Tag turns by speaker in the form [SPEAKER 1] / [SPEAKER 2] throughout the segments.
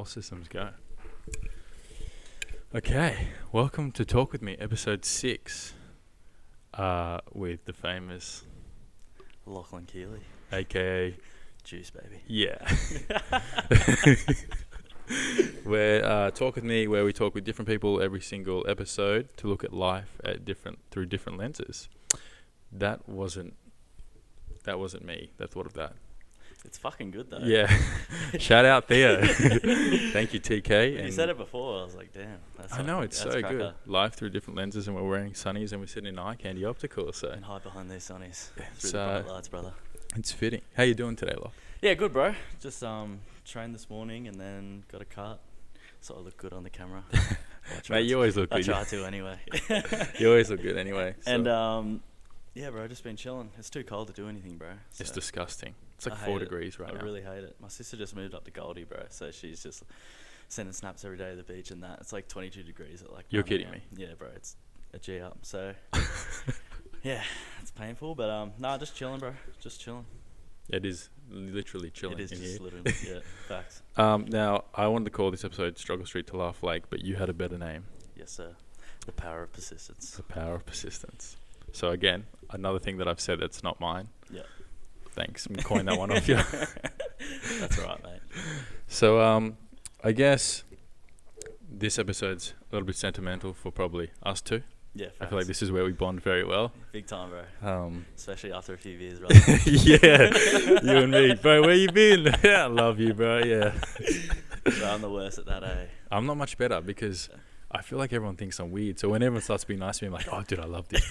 [SPEAKER 1] systems go. Okay, welcome to Talk With Me, episode 6, with the famous
[SPEAKER 2] Keeley,
[SPEAKER 1] aka
[SPEAKER 2] Juice, baby.
[SPEAKER 1] Yeah. Where Talk With Me, where we talk with different people every single episode to look at life through different lenses. That wasn't me. That thought of that.
[SPEAKER 2] It's fucking good though.
[SPEAKER 1] Yeah. Shout out Theo. Thank you, TK.
[SPEAKER 2] When you said it before, I was like, damn.
[SPEAKER 1] I know, it's so good. Life through different lenses, and we're wearing sunnies and we're sitting in eye candy optical. So.
[SPEAKER 2] And hide behind these sunnies.
[SPEAKER 1] It's,
[SPEAKER 2] through the bright lights, brother.
[SPEAKER 1] It's fitting. How you doing today, Lach?
[SPEAKER 2] Yeah, good, bro. Just trained this morning and then got a cut. So I look good on the camera.
[SPEAKER 1] Mate, you always look good.
[SPEAKER 2] I try to anyway.
[SPEAKER 1] You always look good anyway. So.
[SPEAKER 2] And yeah, bro, just been chilling. It's too cold to do anything, bro. So
[SPEAKER 1] it's disgusting. It's like 4 degrees right now.
[SPEAKER 2] I really hate it. My sister just moved up to Goldie, bro. So she's just sending snaps every day at the beach and that. It's like 22 degrees at like.
[SPEAKER 1] You're kidding me.
[SPEAKER 2] Yeah, bro. It's a G up. So yeah, it's painful, but nah, just chilling, bro. Just chilling.
[SPEAKER 1] It is literally chilling.
[SPEAKER 2] It is
[SPEAKER 1] in
[SPEAKER 2] just
[SPEAKER 1] here.
[SPEAKER 2] literally, yeah, facts.
[SPEAKER 1] Now, I wanted to call this episode Struggle Street to Laugh Lake, but you had a better name.
[SPEAKER 2] Yes, sir. The Power of Persistence.
[SPEAKER 1] The Power of Persistence. So again, another thing that I've said that's not mine.
[SPEAKER 2] Yeah.
[SPEAKER 1] Thanks. I'm coining that one off you.
[SPEAKER 2] That's all right, mate.
[SPEAKER 1] So, I guess this episode's a little bit sentimental for probably us two.
[SPEAKER 2] Yeah, facts.
[SPEAKER 1] I feel like this is where we bond very well.
[SPEAKER 2] Big time, bro. Especially after a few years, brother.
[SPEAKER 1] Yeah, you and me. Bro, where you been? I love you, bro, yeah.
[SPEAKER 2] Bro, I'm the worst at that, eh?
[SPEAKER 1] I'm not much better because I feel like everyone thinks I'm weird. So when everyone starts being nice to me, I'm like, oh, dude, I love this.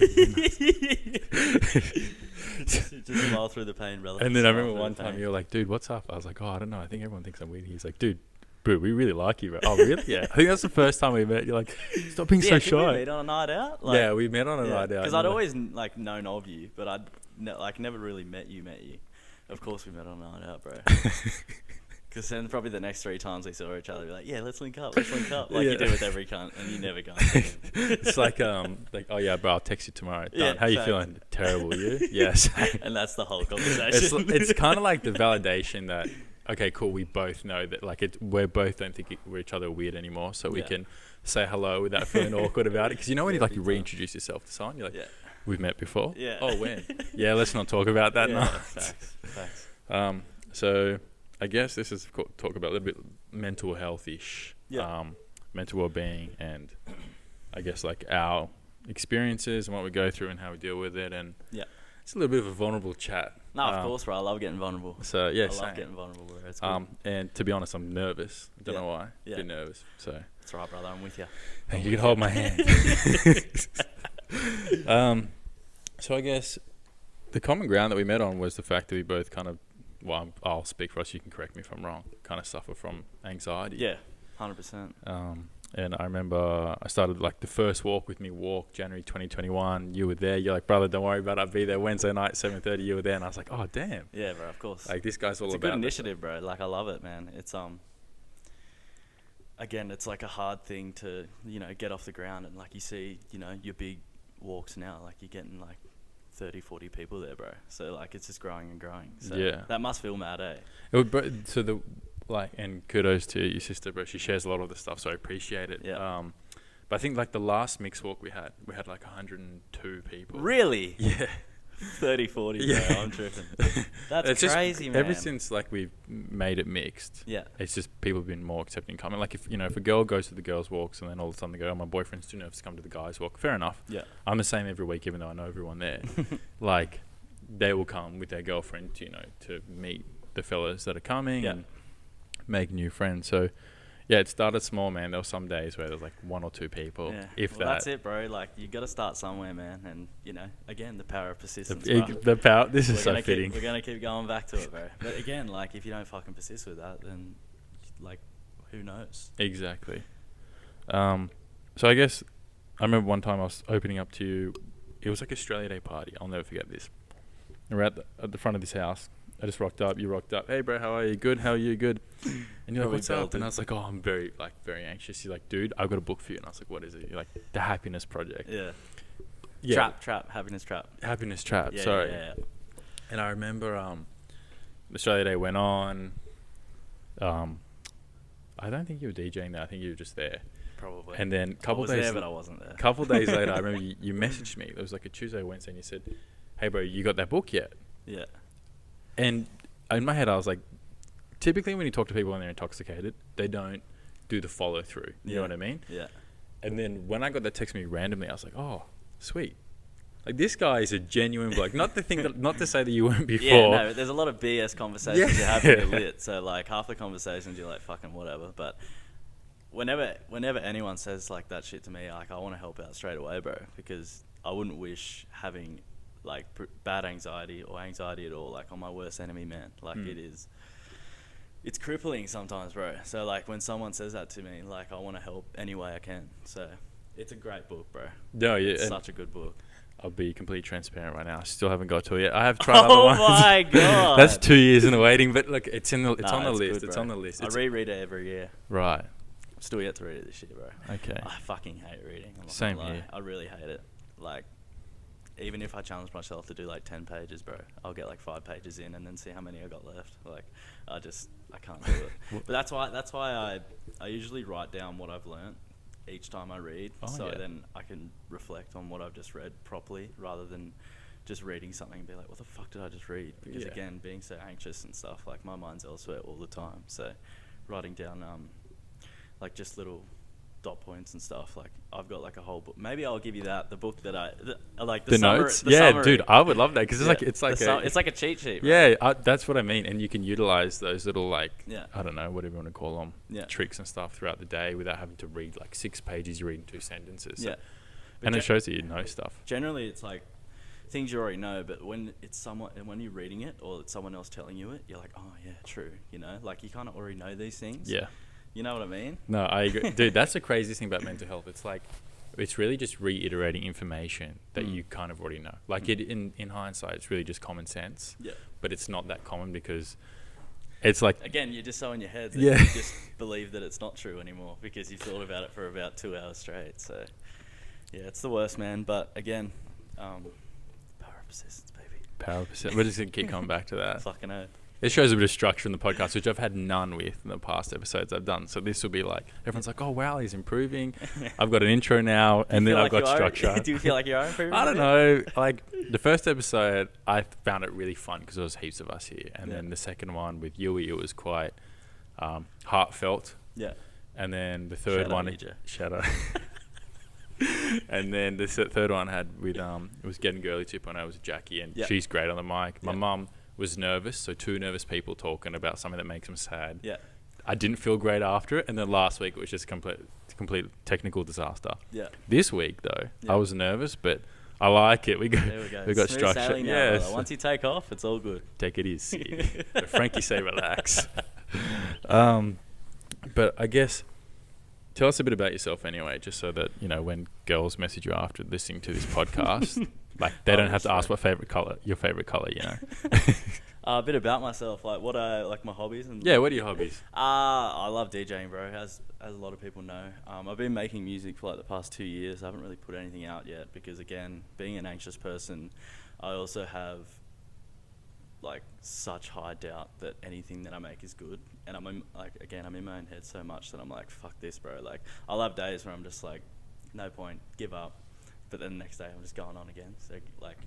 [SPEAKER 2] just smile through the pain, brother.
[SPEAKER 1] And then I remember one time you were like, dude, what's up? I was like, oh, I don't know. I think everyone thinks I'm weird. He's like, dude, bro, we really like you, bro. Oh, really? Yeah. I think that's the first time we met. You're like, stop being so shy.
[SPEAKER 2] Did we meet on a night out?
[SPEAKER 1] Yeah, we met on a night out.
[SPEAKER 2] Because I'd always like known of you, but I'd never really met you. Of course we met on a night out, bro. Because then probably the next 3 times we saw each other, we'd be like, yeah, let's link up. Like you do with every cunt, and you never go.
[SPEAKER 1] It's like, oh yeah, bro, I'll text you tomorrow. Done. Yeah, how you feeling? Terrible, you? Yes.
[SPEAKER 2] And that's the whole conversation.
[SPEAKER 1] It's kind of like the validation that, okay, cool, we both know that, like, we both don't think we're each other weird anymore, so we can say hello without feeling awkward about it. Because you know when you reintroduce yourself to someone, you're like, we've met before?
[SPEAKER 2] Yeah.
[SPEAKER 1] Oh, when? Yeah, let's not talk about that now.
[SPEAKER 2] Facts.
[SPEAKER 1] So I guess this is talk about a little bit mental health-ish, mental well-being, and I guess like our experiences and what we go through and how we deal with it, and it's a little bit of a vulnerable chat.
[SPEAKER 2] No, of course, bro. I love getting vulnerable.
[SPEAKER 1] So yeah,
[SPEAKER 2] I love getting vulnerable, bro. It's cool.
[SPEAKER 1] And to be honest, I'm nervous. I don't know why.
[SPEAKER 2] Yeah.
[SPEAKER 1] A bit nervous. So
[SPEAKER 2] that's right, brother. I'm with you.
[SPEAKER 1] Thank you. You can hold my hand. So I guess the common ground that we met on was the fact that we both kind of, well, I'll speak for us, you can correct me if I'm wrong, kind of suffer from anxiety.
[SPEAKER 2] Yeah, 100%.
[SPEAKER 1] And I remember I started like the first walk with me, January 2021. You were there. You're like, brother, don't worry about it. I'll be there Wednesday night, 7:30. You were there. And I was like, oh, damn.
[SPEAKER 2] Yeah, bro, of course.
[SPEAKER 1] Like, this guy's all
[SPEAKER 2] about it.
[SPEAKER 1] It's a
[SPEAKER 2] good initiative, bro. Like, I love it, man. It's, again, it's like a hard thing to, get off the ground. And like you see, your big walks now, like you're getting like 30, 40 people there, bro. So like it's just growing and growing. So that must feel mad, eh?
[SPEAKER 1] And kudos to your sister, bro. She shares a lot of the stuff, so I appreciate it.
[SPEAKER 2] Yeah.
[SPEAKER 1] But I think like the last mixed walk we had like 102 people.
[SPEAKER 2] Really?
[SPEAKER 1] Yeah.
[SPEAKER 2] 30, 40, bro. I'm tripping. That's crazy, man.
[SPEAKER 1] Ever since like we've made it mixed, it's just people have been more accepting coming. Like if a girl goes to the girls' walks and then all of a sudden they go, oh, my boyfriend's too nervous to come to the guys' walk. Fair enough.
[SPEAKER 2] Yeah.
[SPEAKER 1] I'm the same every week, even though I know everyone there. Like they will come with their girlfriend, to meet the fellas that are coming and make new friends. So yeah, it started small, man. There were some days where there was like 1 or 2 people, if that.
[SPEAKER 2] That's it, bro. Like you got to start somewhere, man. And again, the power of persistence.
[SPEAKER 1] The power. This is so fitting.
[SPEAKER 2] We're gonna keep going back to it, bro. But again, like if you don't fucking persist with that, then like who knows?
[SPEAKER 1] Exactly. So I guess I remember one time I was opening up to you. It was like Australia Day party. I'll never forget this. And we're at the front of this house. I just rocked up. You rocked up. Hey, bro, how are you? Good. How are you? Good. And you're like, what's up? And I was like, oh, I'm very anxious. You're like, dude, I've got a book for you. And I was like, what is it? You're like, The Happiness Project.
[SPEAKER 2] Yeah. Trap. Happiness Trap.
[SPEAKER 1] Happiness Trap.
[SPEAKER 2] Yeah,
[SPEAKER 1] sorry.
[SPEAKER 2] Yeah.
[SPEAKER 1] And I remember Australia Day went on. I don't think you were DJing there. I think you were just there.
[SPEAKER 2] Probably.
[SPEAKER 1] And then
[SPEAKER 2] I was there, but I wasn't there.
[SPEAKER 1] Couple days later, I remember you messaged me. It was like a Tuesday, Wednesday, and you said, "Hey, bro, you got that book yet?"
[SPEAKER 2] Yeah.
[SPEAKER 1] And in my head, I was like, typically when you talk to people when they're intoxicated, they don't do the follow through. You know what I mean?
[SPEAKER 2] Yeah.
[SPEAKER 1] And then when I got that text from you randomly, I was like, "Oh, sweet." Like, this guy is a genuine bloke. Not to say that you weren't before.
[SPEAKER 2] Yeah, no, there's a lot of BS conversations you have when you're lit. So, like, half the conversations you're like, fucking whatever. But whenever anyone says, like, that shit to me, like, I want to help out straight away, bro. Because I wouldn't wish having, like, bad anxiety or anxiety at all, like, on my worst enemy, man. Like, it's crippling sometimes, bro. So, like, when someone says that to me, like, I want to help any way I can. So, it's a great book, bro.
[SPEAKER 1] No, yeah.
[SPEAKER 2] It's such a good book.
[SPEAKER 1] I'll be completely transparent right now. I still haven't got to it yet. I have tried other ones.
[SPEAKER 2] Oh my god!
[SPEAKER 1] That's 2 years in the waiting, but look, it's on the list.
[SPEAKER 2] Good,
[SPEAKER 1] it's on the list.
[SPEAKER 2] I reread it every year.
[SPEAKER 1] Right.
[SPEAKER 2] I'm still yet to read it this year, bro.
[SPEAKER 1] Okay.
[SPEAKER 2] I fucking hate reading. I'm not
[SPEAKER 1] Same
[SPEAKER 2] gonna lie.
[SPEAKER 1] here.
[SPEAKER 2] I really hate it. Like, even if I challenge myself to do like 10 pages, bro, I'll get like 5 pages in and then see how many I got left. Like, I can't do it. But that's why I usually write down what I've learnt each time I read, then I can reflect on what I've just read properly, rather than just reading something and be like, what the fuck did I just read? Because again, being so anxious and stuff, like, my mind's elsewhere all the time. So writing down like just little dot points and stuff, like, I've got like a whole book. Maybe I'll give you the book that I like the
[SPEAKER 1] notes.
[SPEAKER 2] summary.
[SPEAKER 1] Dude, I would love that, because it's
[SPEAKER 2] like a cheat sheet, right?
[SPEAKER 1] Yeah, that's what I mean. And you can utilize those little, like, I don't know, whatever you want to call them, tricks and stuff throughout the day without having to read like 6 pages. You read in 2 sentences. So, and it shows that you know stuff.
[SPEAKER 2] Generally, it's like things you already know, but when it's when you're reading it or it's someone else telling you it, you're like, oh yeah, true. You know, like, you kind of already know these things. Yeah. You know what I mean? No, I agree. Dude, that's the craziest thing about mental health. It's like, it's really just reiterating information that you kind of already know. Like, in hindsight, it's really just common sense. Yeah. But it's not that common, because it's like... Again, you're just so in your head that you just believe that it's not true anymore, because you've thought about it for about 2 hours straight. So, yeah, it's the worst, man. But again, power of persistence, baby. Power of persistence. We're just going to keep coming back to that. Fucking hell. It shows a bit of structure in the podcast, which I've had none with in the past episodes I've done. So this will be like, everyone's like, oh, wow, he's improving. I've got an intro now, and then I've got structure. Do you feel like you are improving? I don't know. Like, the first episode, I found it really fun because there was heaps of us here. And then the second one with Juiicccee, it was quite heartfelt. Yeah. And then the third one... Shout out. And then the third one had with... it was Getting Girly 2.0. It was Jackie, and she's great on the mic. My mum was nervous, so 2 nervous people talking about something that makes them sad. Yeah. I didn't feel great after it, and then last week it was just complete technical disaster. Yeah. This week though, I was nervous, but I like it. We got smooth structure. Yes. Once you take off, it's all good. Take it easy. Frankie say relax. But I guess tell us a bit about yourself anyway, just so that, you know, when girls message you after listening to this podcast, like, they don't have to ask your favorite color, you know. A bit about myself, like what I like, my hobbies and what are your hobbies? I love DJing, bro. As a lot of people know, I've been making music for like the past 2 years. I haven't really put anything out yet because, again, being an anxious person, I also have like such high doubt that anything that I make is good. And I'm in my own head so much that I'm like, fuck this, bro. Like, I'll have days where I'm just like, no point, give up. But then the next day I'm just going on again. So, like,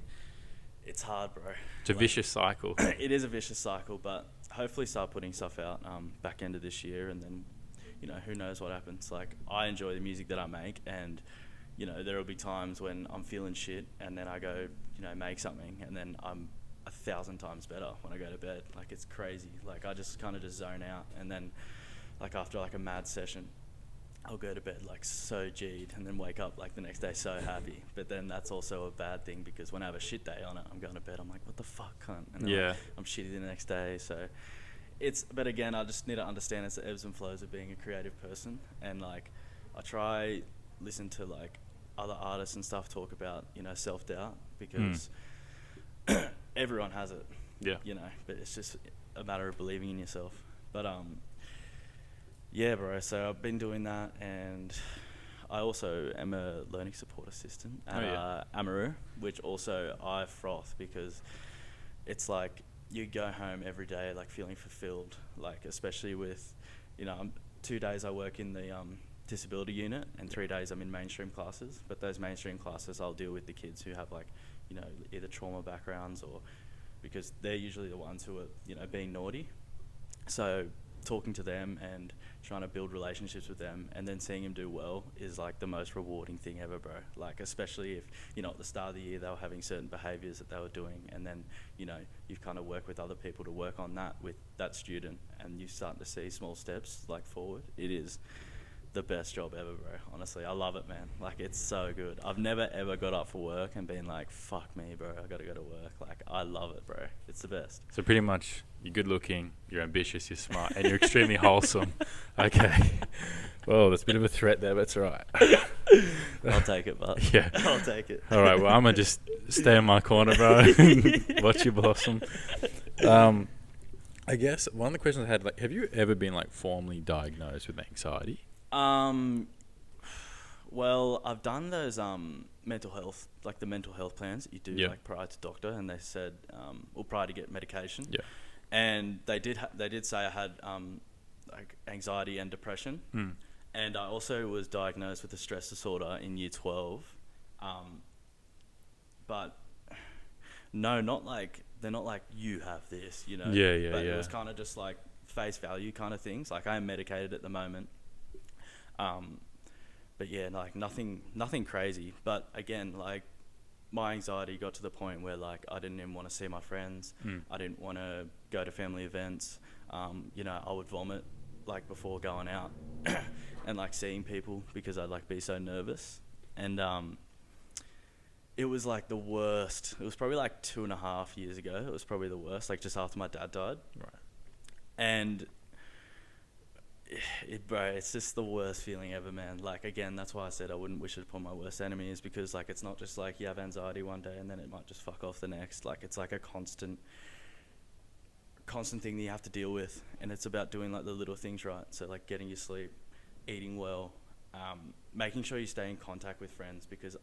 [SPEAKER 2] it's hard, bro. It's a vicious cycle. It is a vicious cycle, but hopefully start putting stuff out back end of this year, and then, you know, who knows what happens. Like, I enjoy the music that I make, and, you know, there will be times when I'm feeling shit, and then I go, you know, make something, and then I'm 1,000 times better when I go to bed. Like, it's crazy. Like, I just kind of just zone out, and then, like, after like a mad session, I'll go to bed like so G'd, and then wake up like the next day so happy. But then that's also a bad thing, because when I have a shit day on it, I'm going to bed, I'm like, what the fuck, cunt? And then I'm shitty the next day. So but again, I just need to understand it's the ebbs and flows of being a creative person. And like, I try listen to like other artists and stuff talk about, you know, self-doubt, because everyone has it. Yeah. You know, but it's just a matter of believing in yourself. But yeah, bro. So I've been doing that, and I also am a learning support assistant at Amaru, which also I froth, because it's like you go home every day like feeling fulfilled. Like, especially with, you know, 2 days I work in the disability unit, and 3 days I'm in mainstream classes. But those mainstream classes, I'll deal with the kids who have like, you know, either trauma backgrounds or because they're usually the ones who are, you know, being naughty. So talking to them and trying to build relationships with them and then seeing them do well is like the most rewarding thing ever, bro. Like, especially if, you know, at the start of the year they were having certain behaviors that they were doing, and then, you know, you've kind of worked with other people to work on that with that student, and you're starting to see small steps like forward. It is the best job ever, bro. Honestly, I love it, man. Like, it's so good. I've never ever got up for work and been like, fuck me, bro, I gotta go to work. Like, I love it, bro. It's the best.
[SPEAKER 1] So pretty much, you're good looking, you're ambitious, you're smart, and you're extremely wholesome. Okay. Well, that's a bit of a threat there, but it's all right.
[SPEAKER 2] I'll take it, bud.
[SPEAKER 1] Yeah.
[SPEAKER 2] I'll take it.
[SPEAKER 1] All right, well, I'm going to just stay in my corner, bro. Watch you blossom. I guess one of the questions I had, like, have you ever been, like, formally diagnosed with anxiety?
[SPEAKER 2] Well, I've done those mental health, like the mental health plans that you do,
[SPEAKER 1] Yeah.
[SPEAKER 2] like prior to doctor, and they said, or prior to get medication.
[SPEAKER 1] Yeah.
[SPEAKER 2] And they did say I had like anxiety and depression, and I also was diagnosed with a stress disorder in year 12. But no, not like they're not like you have this, you know.
[SPEAKER 1] Yeah,
[SPEAKER 2] But
[SPEAKER 1] yeah.
[SPEAKER 2] it was kind of just like face value kind of things. Like, I am medicated at the moment. But yeah, like nothing crazy. But again, like, my anxiety got to the point where, like, I didn't even want to see my friends. I didn't want to go to family events. You know, I would vomit, like, before going out and, like, seeing people because I'd, like, be so nervous. And it was, like, the worst. It was probably, like, 2.5 years ago. It was probably the worst, like, just after my dad died.
[SPEAKER 1] Right.
[SPEAKER 2] And bro, it's just the worst feeling ever, man. Like, again, that's why I said I wouldn't wish it upon my worst enemy, is because, like, it's not just like you have anxiety one day and then it might just fuck off the next. Like, it's like a constant thing that you have to deal with, and it's about doing, like, the little things right. So, like, getting your sleep, eating well, making sure you stay in contact with friends, because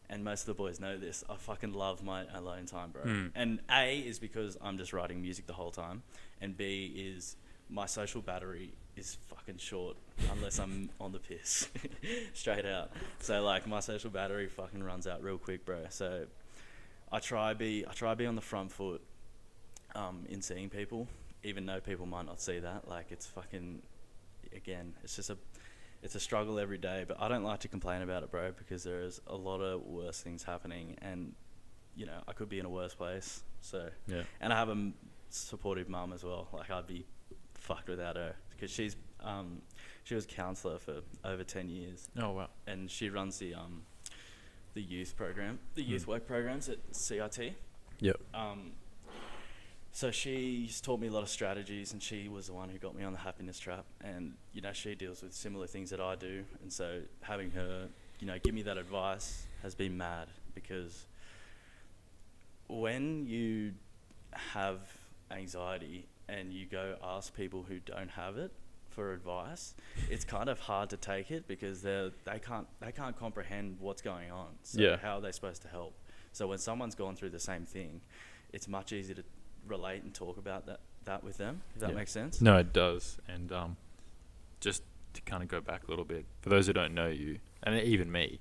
[SPEAKER 2] and most of the boys know this, I fucking love my alone time, bro. And A is because I'm just writing music the whole time, and B is my social battery is fucking short unless I'm on the piss. Straight out. So, like, my social battery fucking runs out real quick, bro. So I try be on the front foot in seeing people, even though people might not see that. Like, it's fucking, again, it's a struggle every day, but I don't like to complain about it, bro, because there is a lot of worse things happening, and, you know, I could be in a worse place. So,
[SPEAKER 1] Yeah.
[SPEAKER 2] and I have a supportive mum as well. Like, I'd be fucked without her, because she was a counsellor for over 10 years.
[SPEAKER 1] Oh, wow.
[SPEAKER 2] And she runs the youth program, the youth work programs at CIT.
[SPEAKER 1] Yep.
[SPEAKER 2] So she's taught me a lot of strategies, and she was the one who got me on the happiness trap. And, you know, she deals with similar things that I do. And so having her, you know, give me that advice has been mad, because when you have anxiety and you go ask people who don't have it for advice, it's kind of hard to take it, because they can't comprehend what's going on. So
[SPEAKER 1] Yeah.
[SPEAKER 2] how are they supposed to help? So when someone's gone through the same thing, it's much easier to relate and talk about that with them, if that makes sense.
[SPEAKER 1] No, it does. And just to kind of go back a little bit, for those who don't know you, and even me,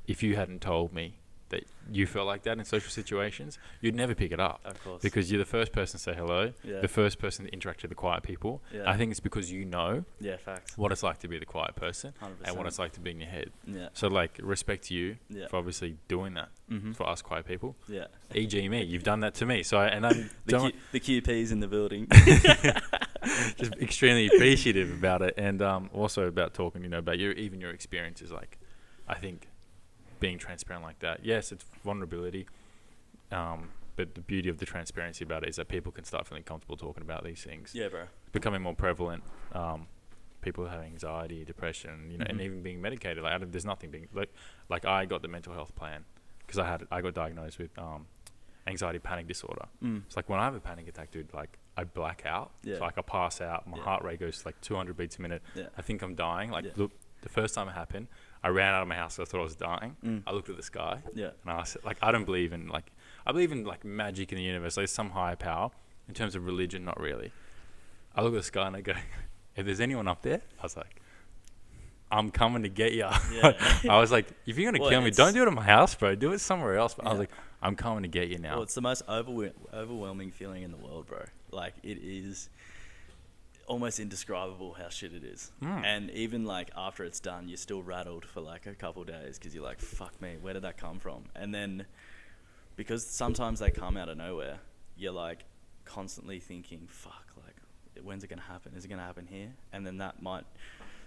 [SPEAKER 1] if you hadn't told me that you felt like that in social situations, you'd never pick it up.
[SPEAKER 2] Of course.
[SPEAKER 1] Because you're the first person to say hello,
[SPEAKER 2] Yeah.
[SPEAKER 1] the first person to interact with the quiet people.
[SPEAKER 2] Yeah.
[SPEAKER 1] I think it's because you know
[SPEAKER 2] Yeah, facts.
[SPEAKER 1] what it's like to be the quiet person
[SPEAKER 2] 100%.
[SPEAKER 1] and what it's like to be in your head.
[SPEAKER 2] Yeah.
[SPEAKER 1] So, like, respect to you
[SPEAKER 2] Yeah.
[SPEAKER 1] for obviously doing that for us quiet people.
[SPEAKER 2] Yeah.
[SPEAKER 1] E.g. me, you've done that to me. So, I'm
[SPEAKER 2] The QP's in the building.
[SPEAKER 1] just extremely appreciative about it, and also about talking, you know, about your experiences. Like, I think being transparent like that, yes, it's vulnerability, but the beauty of the transparency about it is that people can start feeling comfortable talking about these things.
[SPEAKER 2] Yeah, bro.
[SPEAKER 1] Becoming more prevalent. People having anxiety, depression, you know, and even being medicated. Like, there's nothing being like I got the mental health plan because I got diagnosed with anxiety panic disorder. It's like when I have a panic attack, dude, like, I black out.
[SPEAKER 2] Yeah.
[SPEAKER 1] So, like, I pass out. My heart rate goes to like 200 beats a minute.
[SPEAKER 2] Yeah.
[SPEAKER 1] I think I'm dying. Like,
[SPEAKER 2] Yeah.
[SPEAKER 1] look, the first time it happened, I ran out of my house. I thought I was dying. I looked at the sky.
[SPEAKER 2] Yeah.
[SPEAKER 1] And I said, like, I believe in like magic in the universe. Like, some higher power. In terms of religion, not really. I look at the sky and I go, if there's anyone up there, I was like, I'm coming to get you.
[SPEAKER 2] Yeah.
[SPEAKER 1] I was like, if you're gonna kill me, don't do it at my house, bro. Do it somewhere else. But I was like, I'm coming to get you now.
[SPEAKER 2] Well, it's the most overwhelming feeling in the world, bro. Like, it is almost indescribable how shit it is. And even like after it's done, you're still rattled for like a couple days because you're like, fuck me, where did that come from? And then because sometimes they come out of nowhere, you're like constantly thinking, fuck, like, when's it gonna happen? Is it gonna happen here? And then that might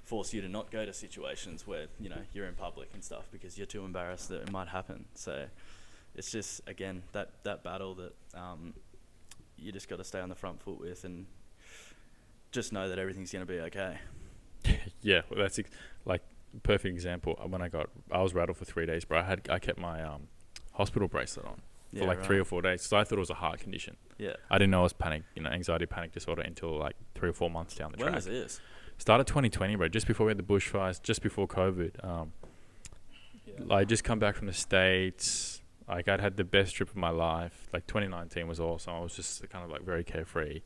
[SPEAKER 2] force you to not go to situations where, you know, you're in public and stuff because you're too embarrassed that it might happen. So it's just, again, that battle that you just got to stay on the front foot with and just know that everything's going to be okay.
[SPEAKER 1] Yeah, well, that's like perfect example. When I was rattled for 3 days, bro. I kept my hospital bracelet on for like 3 or 4 days. So I thought it was a heart condition.
[SPEAKER 2] Yeah.
[SPEAKER 1] I didn't know it was anxiety panic disorder until like 3 or 4 months down the track.
[SPEAKER 2] When was this?
[SPEAKER 1] Started 2020, bro. Just before we had the bushfires, just before COVID. I just come back from the States. Like, I'd had the best trip of my life. Like, 2019 was awesome. I was just kind of like very carefree.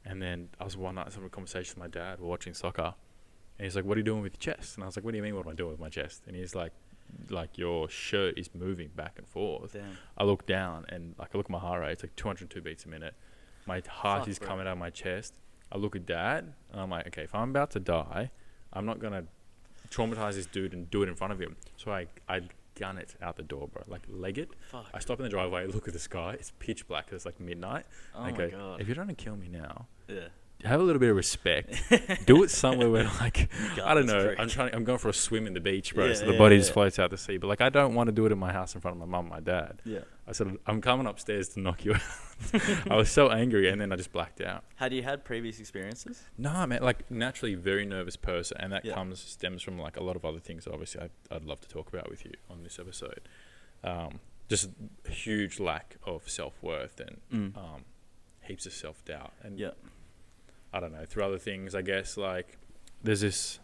[SPEAKER 1] And then I was one night having a conversation with my dad. We're watching soccer. And he's like, what are you doing with your chest? And I was like, what do you mean, what am I doing with my chest? And he's like your shirt is moving back and forth.
[SPEAKER 2] Damn.
[SPEAKER 1] I look down and like I look at my heart rate. It's like 202 beats a minute. My heart is coming out of my chest. I look at dad and I'm like, okay, if I'm about to die, I'm not going to traumatize this dude and do it in front of him. So I gun it out the door, bro. Like, leg it.
[SPEAKER 2] Fuck.
[SPEAKER 1] I stop in the driveway, look at the sky. It's pitch black. It's like midnight.
[SPEAKER 2] Oh
[SPEAKER 1] I
[SPEAKER 2] my
[SPEAKER 1] go,
[SPEAKER 2] God.
[SPEAKER 1] if you're trying to kill me now,
[SPEAKER 2] Yeah.
[SPEAKER 1] have a little bit of respect. Do it somewhere where, like, I don't know.
[SPEAKER 2] Prick.
[SPEAKER 1] I'm going for a swim in the beach, bro.
[SPEAKER 2] Yeah,
[SPEAKER 1] so the
[SPEAKER 2] yeah,
[SPEAKER 1] body
[SPEAKER 2] yeah.
[SPEAKER 1] just floats out to sea. But like, I don't want to do it in my house in front of my mum and my dad.
[SPEAKER 2] Yeah.
[SPEAKER 1] I said, I'm coming upstairs to knock you out. I was so angry, and then I just blacked out.
[SPEAKER 2] Had you had previous experiences?
[SPEAKER 1] No, man. Like, naturally, very nervous person, and that
[SPEAKER 2] Yeah.
[SPEAKER 1] stems from like a lot of other things. That obviously, I'd love to talk about with you on this episode. Just a huge lack of self-worth and heaps of self-doubt. And
[SPEAKER 2] Yeah.
[SPEAKER 1] I don't know, through other things, I guess, like, there's this...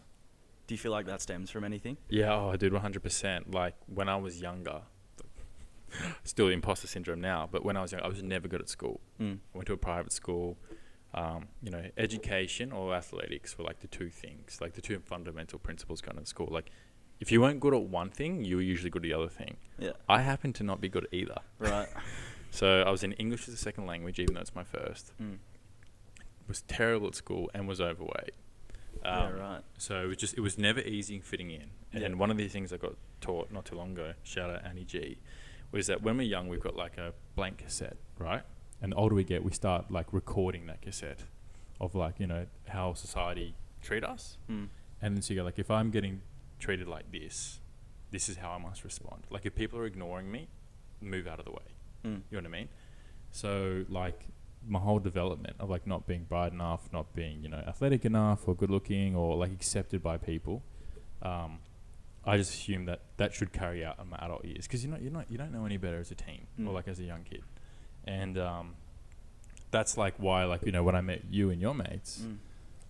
[SPEAKER 2] Do you feel like that stems from anything?
[SPEAKER 1] Yeah, oh, dude, 100%. Like, when I was younger, still imposter syndrome now, but when I was young, I was never good at school. I went to a private school. You know, education or athletics were, like, the two things, like, the two fundamental principles going to school. Like, if you weren't good at one thing, you were usually good at the other thing.
[SPEAKER 2] Yeah.
[SPEAKER 1] I happened to not be good at either.
[SPEAKER 2] Right.
[SPEAKER 1] So I was in English as a second language, even though it's my first. Was terrible at school and was overweight.
[SPEAKER 2] Yeah, right.
[SPEAKER 1] So it was never easy fitting in. And one of the things I got taught not too long ago, shout out Annie G, was that when we're young, we've got like a blank cassette, right? And the older we get, we start like recording that cassette of like, you know, how society treat us. And then so you go like, if I'm getting treated like this is how I must respond. Like, if people are ignoring me, move out of the way. You know what I mean? So like, my whole development of like not being bright enough, not being, you know, athletic enough or good looking or like accepted by people, I just assumed that should carry out in my adult years, because you don't know any better as a teen or like as a young kid. And that's like why, like, you know, when I met you and your mates,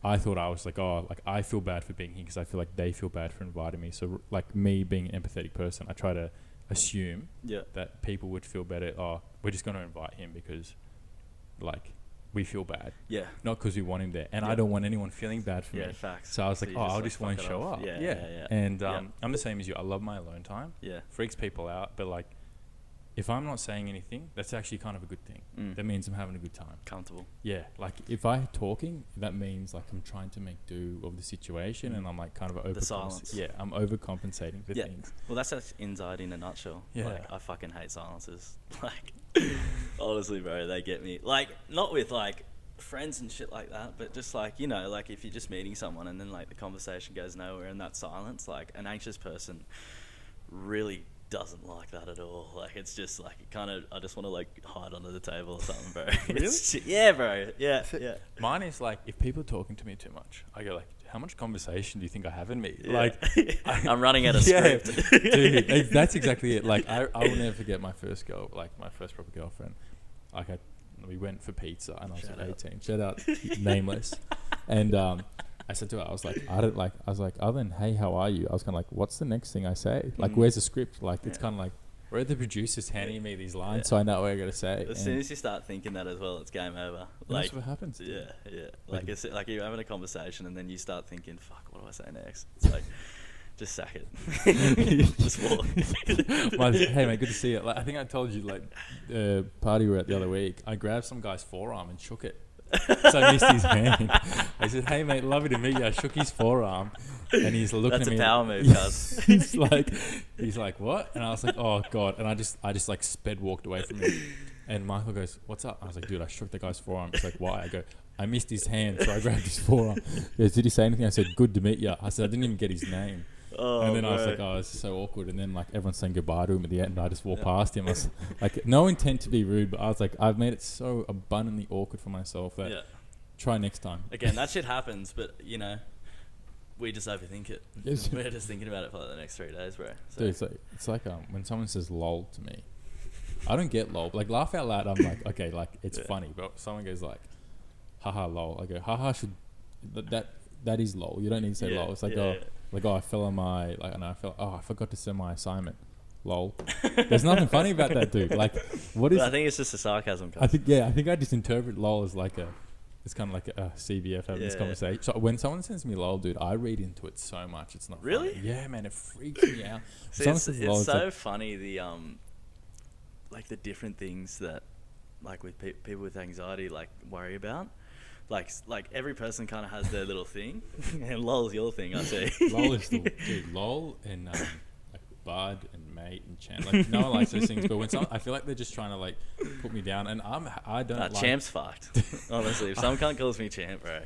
[SPEAKER 1] I thought I was like, oh, like, I feel bad for being here because I feel like they feel bad for inviting me. So like, me being an empathetic person, I try to assume that people would feel better. Oh, we're just going to invite him because like we feel bad. Yeah. Not because we want him there. And I don't want anyone feeling bad for me.
[SPEAKER 2] Yeah, facts.
[SPEAKER 1] So I was like,
[SPEAKER 2] So
[SPEAKER 1] I'll just won't show up.
[SPEAKER 2] Yeah.
[SPEAKER 1] And I'm the same as you. I love my alone time.
[SPEAKER 2] Yeah.
[SPEAKER 1] Freaks people out. But like, if I'm not saying anything, that's actually kind of a good thing. That means I'm having a good time.
[SPEAKER 2] Comfortable.
[SPEAKER 1] Yeah. Like, if I'm talking, that means like I'm trying to make do of the situation, and I'm like kind of
[SPEAKER 2] the silence.
[SPEAKER 1] Yeah, I'm overcompensating for things.
[SPEAKER 2] Well, that's anxiety in a nutshell.
[SPEAKER 1] Yeah.
[SPEAKER 2] Like, I fucking hate silences. Like, honestly, bro, they get me. Like, not with like friends and shit like that, but just like, you know, like if you're just meeting someone and then like the conversation goes nowhere and that silence, like an anxious person really doesn't like that at all. Like, it's just like, I just want to like hide under the table or something, bro.
[SPEAKER 1] Really?
[SPEAKER 2] Yeah, bro. Yeah.
[SPEAKER 1] Mine is like, if people are talking to me too much, I go like, how much conversation do you think I have in me?
[SPEAKER 2] Yeah.
[SPEAKER 1] Like,
[SPEAKER 2] I'm running out of script.
[SPEAKER 1] Dude, that's exactly it. Like, I will never forget my first proper girlfriend. Like, we went for pizza and I was like 18. Shout out, nameless. And I said to her, I was like, other than, hey, how are you? I was kind of like, what's the next thing I say? Like, where's the script? Like, it's kind of like, Where are the producers handing me these lines so I know what I got to say?
[SPEAKER 2] As soon as you start thinking that as well, it's game over. Like,
[SPEAKER 1] that's what happens.
[SPEAKER 2] Yeah. Like it's like you're having a conversation and then you start thinking, "Fuck, what do I say next?" It's like, just sack it. Just walk.
[SPEAKER 1] Hey mate, good to see you. Like, I think I told you, like, party we were at the other week. I grabbed some guy's forearm and shook it. So I missed his hand. I said, "Hey mate, lovely to meet you." I shook his forearm, and he's looking
[SPEAKER 2] That's
[SPEAKER 1] at me.
[SPEAKER 2] That's a power move, cuz.
[SPEAKER 1] he's like, "What?" And I was like, "Oh god!" And I just like sped walked away from him. And Michael goes, "What's up?" I was like, "Dude, I shook the guy's forearm." He's like, "Why?" I go, "I missed his hand, so I grabbed his forearm." He goes, "Did he say anything?" I said, "Good to meet you." I said, "I didn't even get his name." And then I was like, "Oh, this is so awkward." And then like everyone's saying goodbye to him at the end, and I just walked past him. I was like, no intent to be rude, but I was like, I've made it so abundantly awkward for myself that try next time.
[SPEAKER 2] Again, that shit happens, but you know, we just overthink it.
[SPEAKER 1] Yes.
[SPEAKER 2] We're just thinking about it for like the next 3 days, bro. So.
[SPEAKER 1] Dude, it's like when someone says "lol" to me, I don't get lol. Like laugh out loud, I'm like, okay, like it's funny. But someone goes like, "Haha, lol." I go, "Haha, should that is lol." You don't need to say lol. It's like like, "Oh, I fell on my I forgot to send my assignment." Lol. There's nothing funny about that, dude. Like, what is?
[SPEAKER 2] But I think it's just a sarcasm.
[SPEAKER 1] I think I just interpret lol as like it's kind of like a CBF having this conversation. So when someone sends me lol, dude, I read into it so much. It's not
[SPEAKER 2] really.
[SPEAKER 1] Funny. Yeah, man, it freaks me out.
[SPEAKER 2] See, it's so like, funny the like the different things that like with people with anxiety like worry about. Like every person kind of has their little thing, and lol's your thing. I see.
[SPEAKER 1] Lol is the dude. Lol and like bud and mate and champ. Like no one likes those things, but when someone, I feel like they're just trying to like put me down, and I don't. Like,
[SPEAKER 2] champ's fucked. Honestly, if some cunt calls me champ, bro,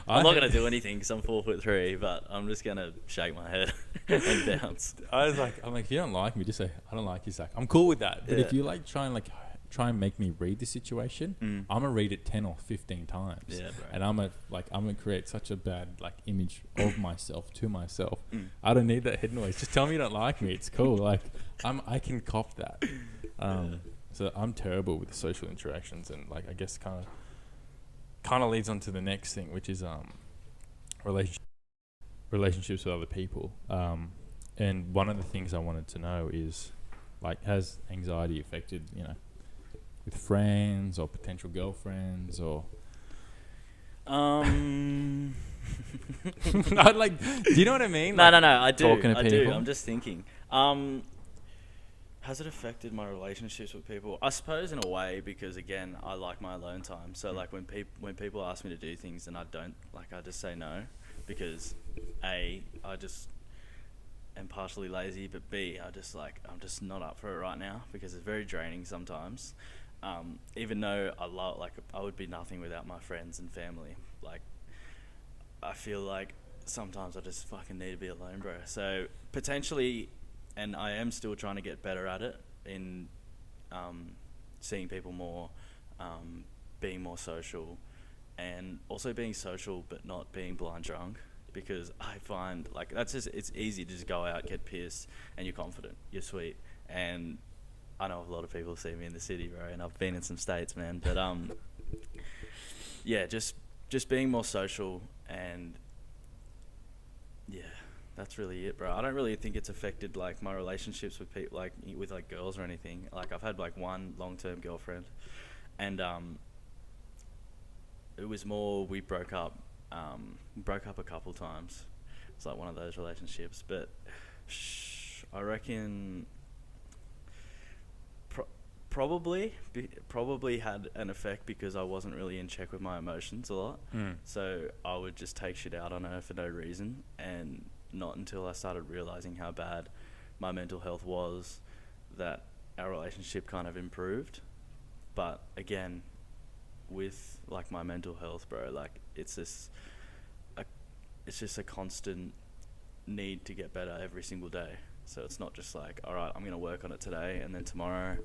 [SPEAKER 2] I'm not gonna do anything because I'm 4'3", but I'm just gonna shake my head and bounce.
[SPEAKER 1] I'm like, if you don't like me, just say I don't like you, Zach. I'm cool with that. But if you like try and make me read the situation, I'm gonna read it 10 or 15 times.
[SPEAKER 2] Yeah, bro.
[SPEAKER 1] And I'm gonna create such a bad like image of myself to myself. I don't need that head noise. Just tell me you don't like me. It's cool. Like I can cop that. So I'm terrible with social interactions, and like I guess kind of leads on to the next thing, which is relationships with other people. And one of the things I wanted to know is like, has anxiety affected, with friends or potential girlfriends or I'd like, do you know what I mean?
[SPEAKER 2] No, I do.
[SPEAKER 1] Talking to people.
[SPEAKER 2] I'm just thinking. Has it affected my relationships with people? I suppose in a way, because again, I like my alone time. So like when people ask me to do things and I don't, like I just say no, because I just am partially lazy, but B, I'm just not up for it right now because it's very draining sometimes. Even though I would be nothing without my friends and family. Like, I feel like sometimes I just fucking need to be alone, bro. So potentially, and I am still trying to get better at it in seeing people more, being more social, and also being social but not being blind drunk. Because I find like it's easy to just go out, get pissed, and you're confident, you're sweet, and I know a lot of people see me in the city, bro, and I've been in some states, man. But yeah, just being more social, and yeah, that's really it, bro. I don't really think it's affected like my relationships with people, like with like girls or anything. Like I've had like one long-term girlfriend, and it was more we broke up a couple times. It's like one of those relationships, but I reckon. Probably had an effect because I wasn't really in check with my emotions a lot. So I would just take shit out on her for no reason, and not until I started realizing how bad my mental health was that our relationship kind of improved. But again, with like my mental health, bro, like it's just a constant need to get better every single day. So it's not just like, all right, I'm going to work on it today and then tomorrow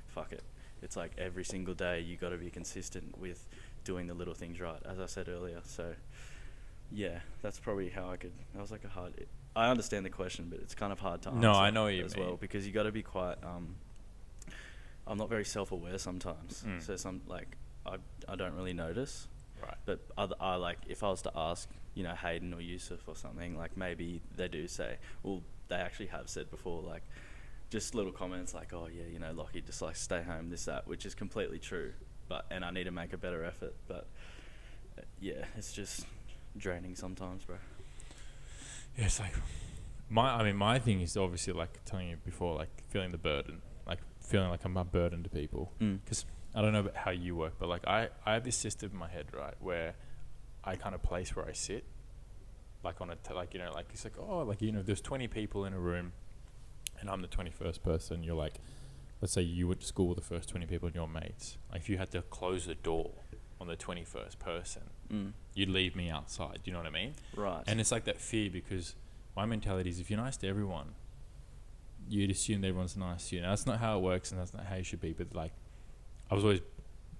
[SPEAKER 2] fuck it. It's like every single day you got to be consistent with doing the little things right, as I said earlier. So yeah, that's probably how I was like I understand the question, but it's kind of hard to answer.
[SPEAKER 1] No, I know what you
[SPEAKER 2] as
[SPEAKER 1] mean.
[SPEAKER 2] well, because you got to be quite I'm not very self-aware sometimes. So I don't really notice.
[SPEAKER 1] Right.
[SPEAKER 2] But I like, if I was to ask, Hayden or Yusuf or something, like maybe they do say, well, they actually have said before, like, just little comments like, oh yeah, you know, Lachie, just like stay home, this, that, which is completely true. And I need to make a better effort. But yeah, it's just draining sometimes, bro.
[SPEAKER 1] Yeah, it's like my thing is obviously like telling you before, like feeling the burden, like feeling like I'm a burden to people. Because I don't know about how you work, but like I have this system in my head, right, where I kind of place where I sit, like on like, you know, like it's like, oh, like, you know, there's 20 people in a room and I'm the 21st person. You're like, let's say you went to school with the first 20 people and your mates. Like if you had to close the door on the 21st person, you'd leave me outside. Do you know what I mean?
[SPEAKER 2] Right.
[SPEAKER 1] And it's like that fear, because my mentality is if you're nice to everyone, you'd assume that everyone's nice to you. Now, that's not how it works and that's not how you should be. But like, I was always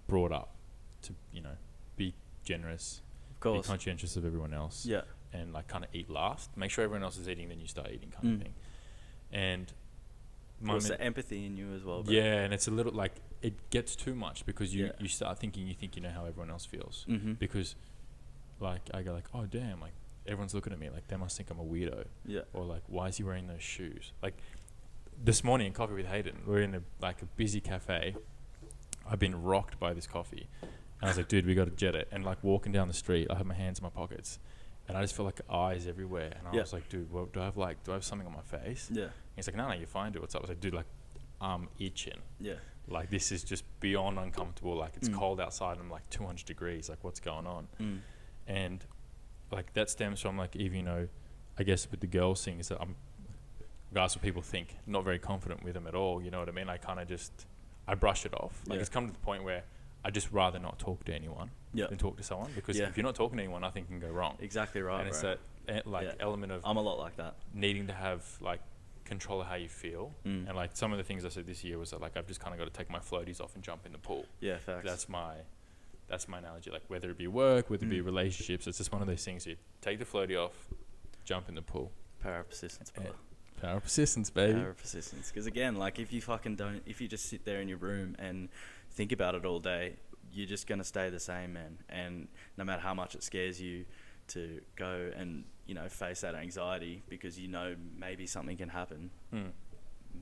[SPEAKER 1] brought up to, you know, be generous,
[SPEAKER 2] Of course.
[SPEAKER 1] be conscientious of everyone else.
[SPEAKER 2] Yeah.
[SPEAKER 1] And like kind of eat last. Make sure everyone else is eating, then you start eating, kind of thing. And
[SPEAKER 2] There's the empathy in you as well, bro.
[SPEAKER 1] yeah, and it's a little like it gets too much because you start thinking you think you know how everyone else feels. Because like I go like, oh damn, like everyone's looking at me like they must think I'm a weirdo.
[SPEAKER 2] Yeah.
[SPEAKER 1] Or like, why is he wearing those shoes? Like this morning in Coffee with Hayden, we're in a busy cafe. I've been rocked by this coffee, and I was like, dude, we got to jet it. And like walking down the street, I have my hands in my pockets, and I just feel like eyes everywhere. And I was like, dude, what, do I have something on my face?
[SPEAKER 2] Yeah.
[SPEAKER 1] And he's like, no, you're fine, dude. What's up? I was like, dude, like I'm itching.
[SPEAKER 2] Yeah.
[SPEAKER 1] Like this is just beyond uncomfortable. Like it's cold outside and I'm like 200 degrees. Like what's going on? And like that stems from like, even, you know, I guess with the girls thing is that I'm, regardless of what people think, not very confident with them at all. You know what I mean? I kind of I brush it off. Like it's come to the point where I just rather not talk to anyone than talk to someone, because if you're not talking to anyone, nothing can go wrong.
[SPEAKER 2] Exactly right,
[SPEAKER 1] and it's
[SPEAKER 2] bro.
[SPEAKER 1] that element of
[SPEAKER 2] I'm a lot like that.
[SPEAKER 1] Needing to have like control of how you feel. And like some of the things I said this year was that like I've just kind of got to take my floaties off and jump in the pool.
[SPEAKER 2] Yeah, facts.
[SPEAKER 1] That's my analogy. Like whether it be work, whether it be relationships, it's just one of those things. You take the floaty off, jump in the pool.
[SPEAKER 2] Power of persistence, bro.
[SPEAKER 1] Power of persistence, baby.
[SPEAKER 2] Power of persistence. Because again, like if you just sit there in your room and think about it all day, you're just going to stay the same, man. And no matter how much it scares you to go and, you know, face that anxiety, because you know maybe something can happen,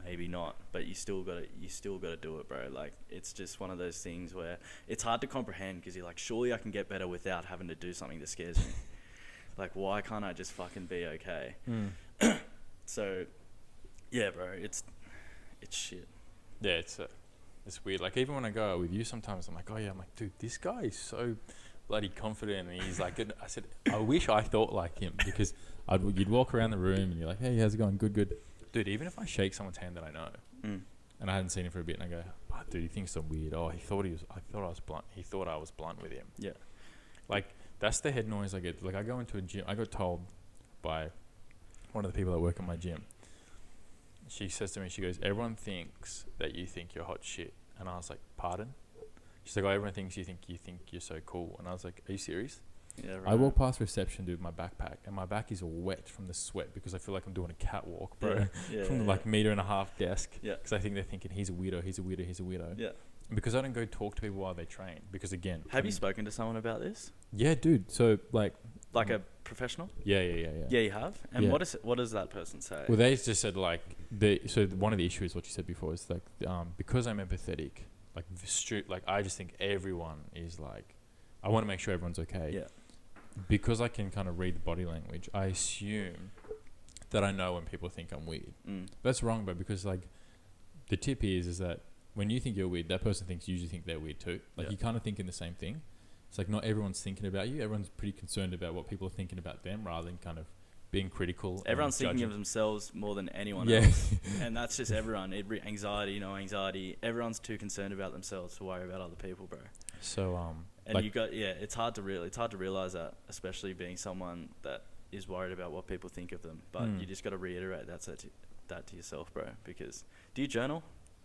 [SPEAKER 2] maybe not, but you still got to do it, bro. Like it's just one of those things where it's hard to comprehend, because you're like, surely I can get better without having to do something that scares me. Like, why can't I just fucking be okay? So yeah, bro, it's shit.
[SPEAKER 1] Yeah, it's weird. Like even when I go out with you, sometimes I'm like, oh yeah, I'm like, dude, this guy is so bloody confident, and he's like, I said, I wish I thought like him, because you'd walk around the room and you're like, hey, how's it going? Good. Dude, even if I shake someone's hand that I know, and I hadn't seen him for a bit, and I go, oh, dude, he thinks I'm weird. Oh, I thought I was blunt. He thought I was blunt with him.
[SPEAKER 2] Yeah.
[SPEAKER 1] Like that's the head noise I get. Like I go into a gym. I got told by one of the people that work at my gym. She says to me, she goes, everyone thinks that you think you're hot shit. And I was like, pardon? She's like, oh, everyone thinks you think you're so cool. And I was like, are you serious?
[SPEAKER 2] Yeah, right.
[SPEAKER 1] I walk past reception, dude, with my backpack, and my back is wet from the sweat, because I feel like I'm doing a catwalk, bro. From the like meter and a half desk. Yeah. Because I think they're thinking he's a weirdo. Yeah. And because I don't go talk to people while they train, because again.
[SPEAKER 2] Have you spoken to someone about this?
[SPEAKER 1] Yeah, dude. So like
[SPEAKER 2] a professional? Yeah, you have? And what does that person say?
[SPEAKER 1] Well, they just said like so one of the issues, what you said before, is like because I'm empathetic, like I just think everyone is like, I want to make sure everyone's okay. Yeah. Because I can kind of read the body language, I assume that I know when people think I'm weird. That's wrong, but because like the tip is that when you think you're weird, that person usually think they're weird too. Like you kind of think in the same thing. It's like not everyone's thinking about you. Everyone's pretty concerned about what people are thinking about them, rather than kind of being critical.
[SPEAKER 2] Everyone's thinking of themselves more than anyone else. And that's just everyone. Anxiety, no anxiety. Everyone's too concerned about themselves to worry about other people, bro.
[SPEAKER 1] So
[SPEAKER 2] and like, it's hard to realize that, especially being someone that is worried about what people think of them. But you just got to reiterate that to yourself, bro. Because do you journal?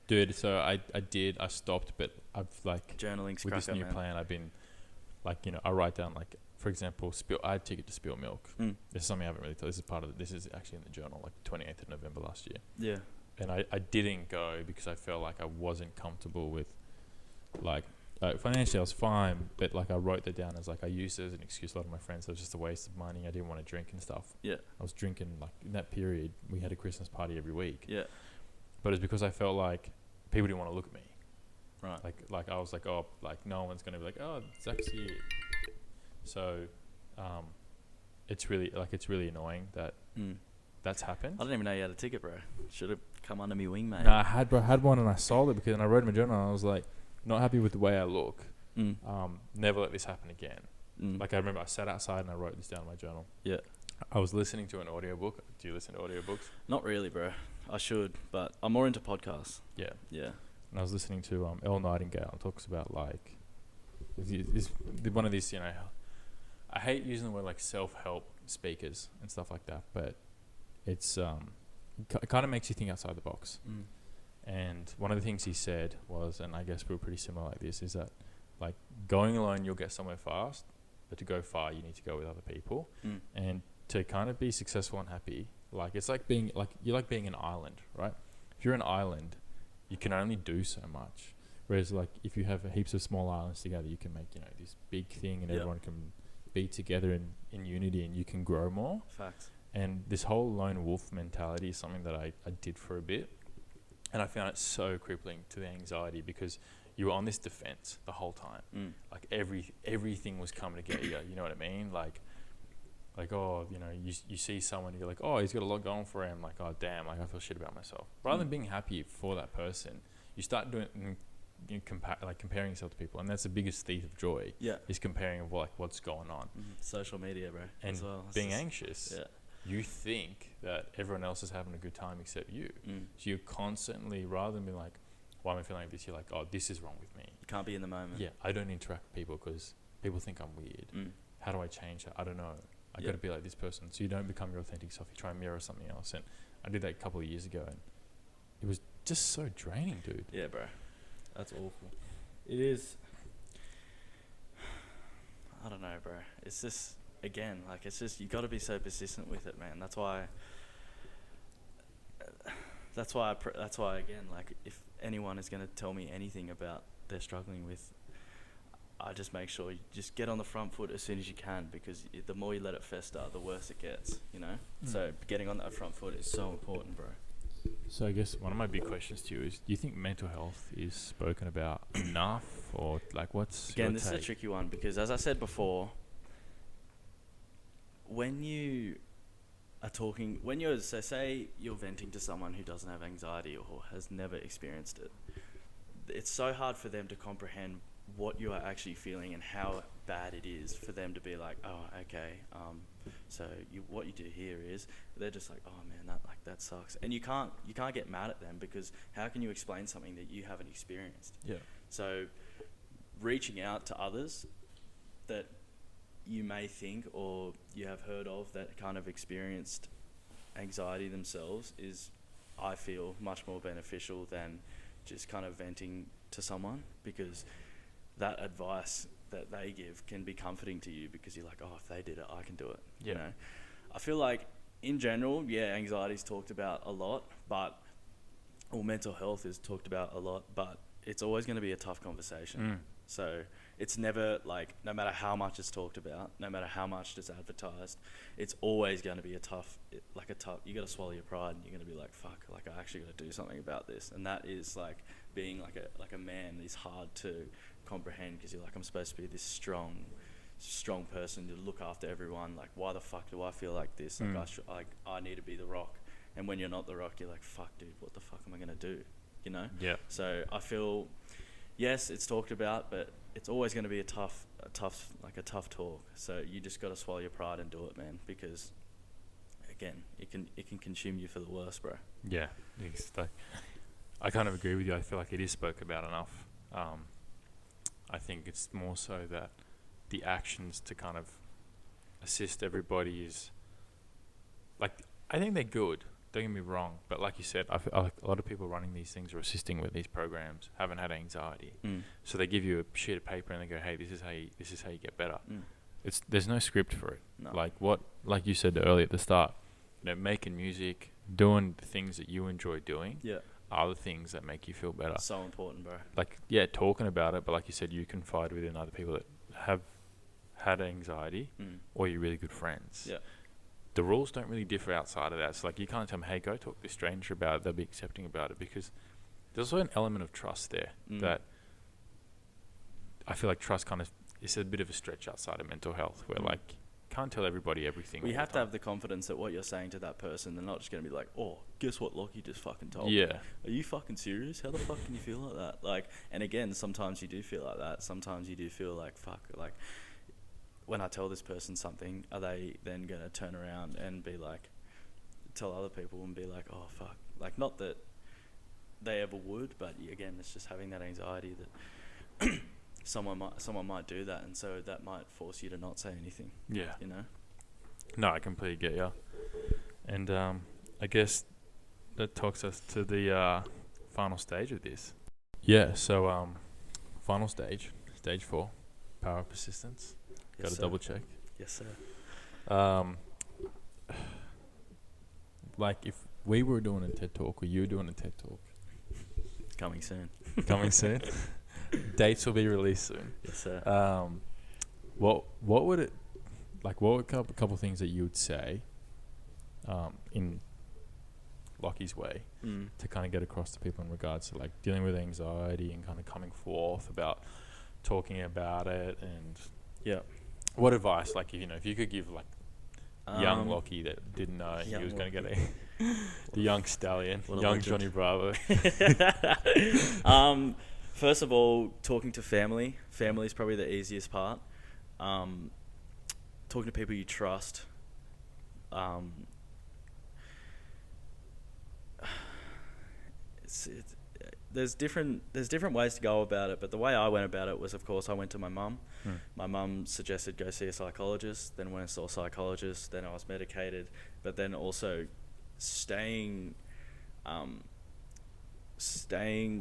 [SPEAKER 1] Dude, so I did. I stopped, but I've like
[SPEAKER 2] journaling's
[SPEAKER 1] with this new plan. I've been like, you know, I write down like, for example, I had a ticket to spill milk. This is something I haven't really told. This is actually in the journal, like 28th of November last year. Yeah. And I didn't go because I felt like I wasn't comfortable with like financially I was fine, but like I wrote that down as like, I used it as an excuse. A lot of my friends, it was just a waste of money. I didn't want to drink and stuff. Yeah. I was drinking like in that period. We had a Christmas party every week. Yeah. but it's because I felt like people didn't want to look at me.
[SPEAKER 2] Right.
[SPEAKER 1] Like I was like, oh, like no one's gonna be like, oh, Zach's here. So, it's really annoying that that's happened.
[SPEAKER 2] I didn't even know you had a ticket, bro. Should have come under me wing, mate.
[SPEAKER 1] No, I had one and I sold it because and I wrote in my journal and I was like, not happy with the way I look. Never let this happen again. Like I remember I sat outside and I wrote this down in my journal.
[SPEAKER 2] Yeah.
[SPEAKER 1] I was listening to an audiobook. Do you listen to audiobooks?
[SPEAKER 2] Not really, bro. I should, but I'm more into podcasts.
[SPEAKER 1] Yeah.
[SPEAKER 2] Yeah.
[SPEAKER 1] And I was listening to Elle Nightingale and talks about like is one of these, you know, I hate using the word like self-help speakers and stuff like that, but it's it kind of makes you think outside the box. And one of the things he said was, and I guess we were pretty similar like this, is that like going alone you'll get somewhere fast, but to go far you need to go with other people. And to kind of be successful and happy, like it's like being like you're like being an island, right? If you're an island, you can only do so much. Whereas like if you have heaps of small islands together, you can make, you know, this big thing and everyone can be together in unity and you can grow more.
[SPEAKER 2] Facts.
[SPEAKER 1] And this whole lone wolf mentality is something that I did for a bit. And I found it so crippling to the anxiety because you were on this defense the whole time. Like everything was coming to get you. You know what I mean? Like, oh, you know, you see someone, you're like, oh, he's got a lot going for him. Like, oh, damn, like I feel shit about myself. Rather than being happy for that person, you start doing, comparing yourself to people. And that's the biggest thief of joy. Yeah. Is comparing of like what's going on.
[SPEAKER 2] Social media, bro.
[SPEAKER 1] And
[SPEAKER 2] as well.
[SPEAKER 1] Being anxious. Yeah. You think that everyone else is having a good time except you. So you're constantly, rather than being like, why am I feeling like this? You're like, oh, this is wrong with me.
[SPEAKER 2] You can't be in the moment.
[SPEAKER 1] Yeah, I don't interact with people because people think I'm weird. How do I change that? I don't know. I got to be like this person. So you don't become your authentic self. You try and mirror something else. And I did that a couple of years ago, and it was just so draining, dude.
[SPEAKER 2] Yeah, bro. That's awful. It is. I don't know, bro. It's just, again, like, it's just, you got to be so persistent with it, man. That's why, again, like, if anyone is going to tell me anything about they're struggling with, I just make sure you just get on the front foot as soon as you can, because the more you let it fester, the worse it gets, you know? So getting on that front foot is so important, bro.
[SPEAKER 1] So I guess one of my big questions to you is, do you think mental health is spoken about enough, or like what's
[SPEAKER 2] Again, this is a tricky one, because as I said before, when you are talking, so say you're venting to someone who doesn't have anxiety or has never experienced it, it's so hard for them to comprehend what you are actually feeling and how bad it is for them to be like, oh, okay, so what you do here is, they're just like, oh man, that sucks, and you can't get mad at them, because how can you explain something that you haven't experienced? Yeah. So reaching out to others that you may think or you have heard of that kind of experienced anxiety themselves is, I feel, much more beneficial than just kind of venting to someone, because that advice that they give can be comforting to you, because you're like, oh, if they did it, I can do it. Yeah. You know, I feel like in general, anxiety is talked about a lot, or mental health is talked about a lot, but it's always going to be a tough conversation. So it's never like, no matter how much it's talked about, no matter how much it's advertised, it's always going to be you got to swallow your pride, and you're going to be like, fuck, like I actually got to do something about this. And that is like being like a man is hard to comprehend, because you're like, I'm supposed to be this strong person to look after everyone. Like, why the fuck do I feel like this? Like, I need to be the rock. And when you're not the rock, you're like, fuck, dude, what the fuck am I going to do? You know? Yeah. So I feel, yes, it's talked about, but it's always going to be a tough talk. So you just got to swallow your pride and do it, man, because again, it can consume you for the worst, bro.
[SPEAKER 1] Yeah. I kind of agree with you. I feel like it is spoke about enough. I think it's more so that the actions to kind of assist everybody is, like, I think they're good, don't get me wrong, but like you said, I feel like a lot of people running these things or assisting with these programs haven't had anxiety. So they give you a sheet of paper and they go, hey, this is how you get better. There's no script for it. No. Like you said earlier at the start, you know, making music, doing the things that you enjoy doing. Yeah. Are the things that make you feel better.
[SPEAKER 2] So important, bro.
[SPEAKER 1] Like, yeah, talking about it, but like you said, you confide within other people that have had anxiety, or you're really good friends. Yeah. the rules don't really differ outside of that. It's like you can't tell them, hey, go talk to this stranger about it. They'll be accepting about it, because there's also an element of trust there that I feel like trust kind of is a bit of a stretch outside of mental health, where like can't tell everybody everything.
[SPEAKER 2] We have to have the confidence that what you're saying to that person, they're not just going to be like, oh, guess what Lachie just fucking told me. Are you fucking serious? How the fuck can you feel like that? Like, and again, sometimes you do feel like that. Sometimes you do feel like, fuck, like, when I tell this person something, are they then going to turn around and be like, tell other people and be like, oh, fuck. Like, not that they ever would, but again, it's just having that anxiety that someone might do that, and so that might force you to not say anything.
[SPEAKER 1] Yeah.
[SPEAKER 2] You know?
[SPEAKER 1] No, I completely get you. And I guess that talks us to the final stage of this. Yeah, so final stage, stage 4, Power of Persistence. Got to double check.
[SPEAKER 2] Yes, sir.
[SPEAKER 1] Like if we were doing a TED Talk or you were doing a TED Talk.
[SPEAKER 2] Coming soon.
[SPEAKER 1] Coming soon. Dates will be released soon.
[SPEAKER 2] Yes, sir.
[SPEAKER 1] What would it, like what would a couple things that you would say in Lachie's way to kind of get across to people in regards to like dealing with anxiety and kind of coming forth about talking about it? And what advice, like, you know, if you could give like young Lachie that didn't know he was going to get the young stallion, young Johnny Bravo.
[SPEAKER 2] First of all, talking to family. Family is probably the easiest part. Talking to people you trust. There's different ways to go about it, but the way I went about it was, of course, I went to my mum. My mum suggested go see a psychologist. Then when I saw a psychologist, then I was medicated, but then also staying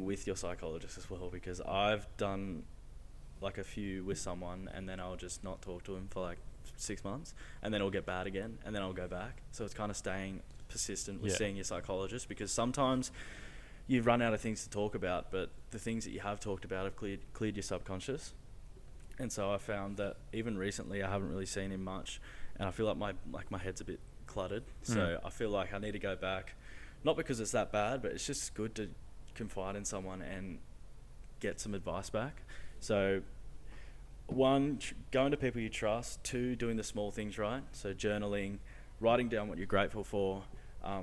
[SPEAKER 2] with your psychologist as well, because I've done like a few with someone and then I'll just not talk to him for like 6 months and then it'll get bad again and then I'll go back. So it's kind of staying persistent with seeing your psychologist, because sometimes you've run out of things to talk about, but the things that you have talked about have cleared your subconscious. And so I found that even recently I haven't really seen him much, and I feel like my head's a bit cluttered. So I feel like I need to go back, not because it's that bad, but it's just good to confide in someone and get some advice back. So 1, going to people you trust. 2, doing the small things right. So journaling, writing down what you're grateful for,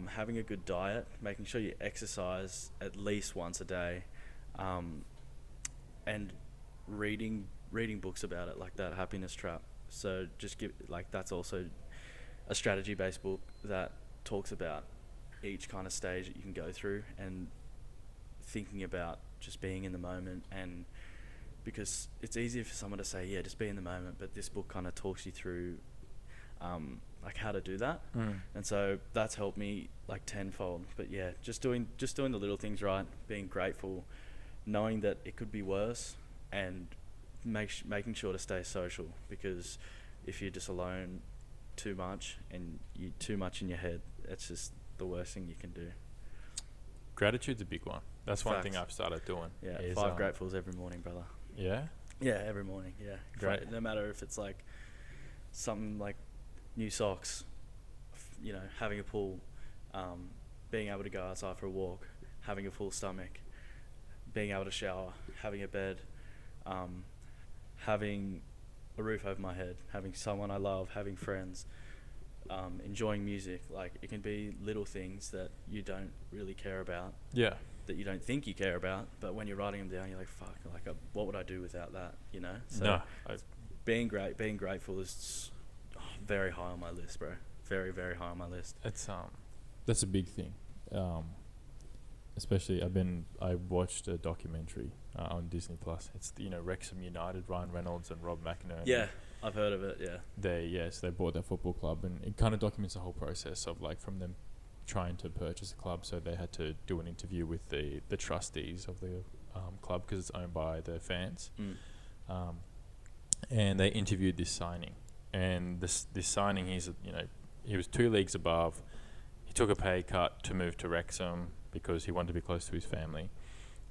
[SPEAKER 2] having a good diet, making sure you exercise at least once a day, and reading books about it, like that Happiness Trap. So just that's also a strategy-based book that talks about each kind of stage that you can go through and thinking about just being in the moment. And because it's easier for someone to say, yeah, just be in the moment, but this book kind of talks you through like how to do that. And so that's helped me like tenfold. But yeah, just doing the little things right, being grateful, knowing that it could be worse, and making sure to stay social, because if you're just alone too much and you're too much in your head, it's just the worst thing you can do.
[SPEAKER 1] Gratitude's a big one. That's one thing I've started doing.
[SPEAKER 2] Yeah, 5 gratefuls every morning, brother.
[SPEAKER 1] Yeah?
[SPEAKER 2] Yeah, every morning, yeah.
[SPEAKER 1] Great.
[SPEAKER 2] No matter if it's like something like new socks, you know, having a pool, being able to go outside for a walk, having a full stomach, being able to shower, having a bed, having a roof over my head, having someone I love, having friends, enjoying music. Like, it can be little things that you don't really care about. Yeah. That you don't think you care about, but when you're writing them down, you're like, fuck, like, what would I do without that, you know? So being grateful is very high on my list, bro. Very, very high on my list.
[SPEAKER 1] It's that's a big thing. Especially I watched a documentary on Disney Plus. It's Wrexham United, Ryan Reynolds and Rob McInerney.
[SPEAKER 2] Yeah, I've heard of it. Yeah.
[SPEAKER 1] They bought that football club, and it kind of documents the whole process of like from them trying to purchase a club. So they had to do an interview with the trustees of the club, because it's owned by the fans. And they interviewed this signing, and this signing, he was 2 leagues above. He took a pay cut to move to Wrexham because he wanted to be close to his family,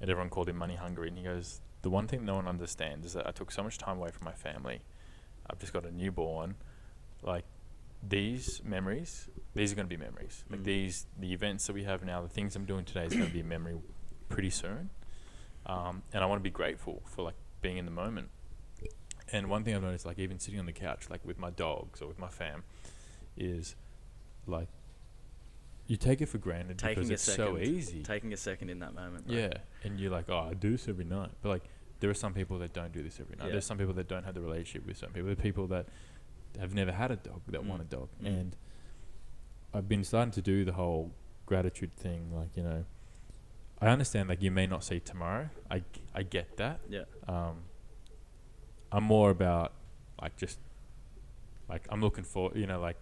[SPEAKER 1] and everyone called him money hungry. And he goes, the one thing no one understands is that I took so much time away from my family. I've just got a newborn. Like, these memories, these are going to be memories. Like the events that we have now, the things I'm doing today is going to be a memory pretty soon. And I want to be grateful for like being in the moment. And one thing I've noticed, like even sitting on the couch, like with my dogs or with my fam, is like you take it for granted because it's so easy.
[SPEAKER 2] Taking a second in that moment.
[SPEAKER 1] Right? Yeah, and you're like, oh, I do this every night. But like, there are some people that don't do this every night. There's some people that don't have the relationship with some people. There are people that have never had a dog that want a dog. And I've been starting to do the whole gratitude thing. Like, you know, I understand like you may not see tomorrow. I get that.
[SPEAKER 2] Yeah.
[SPEAKER 1] I'm more about like just like I'm looking for, you know, like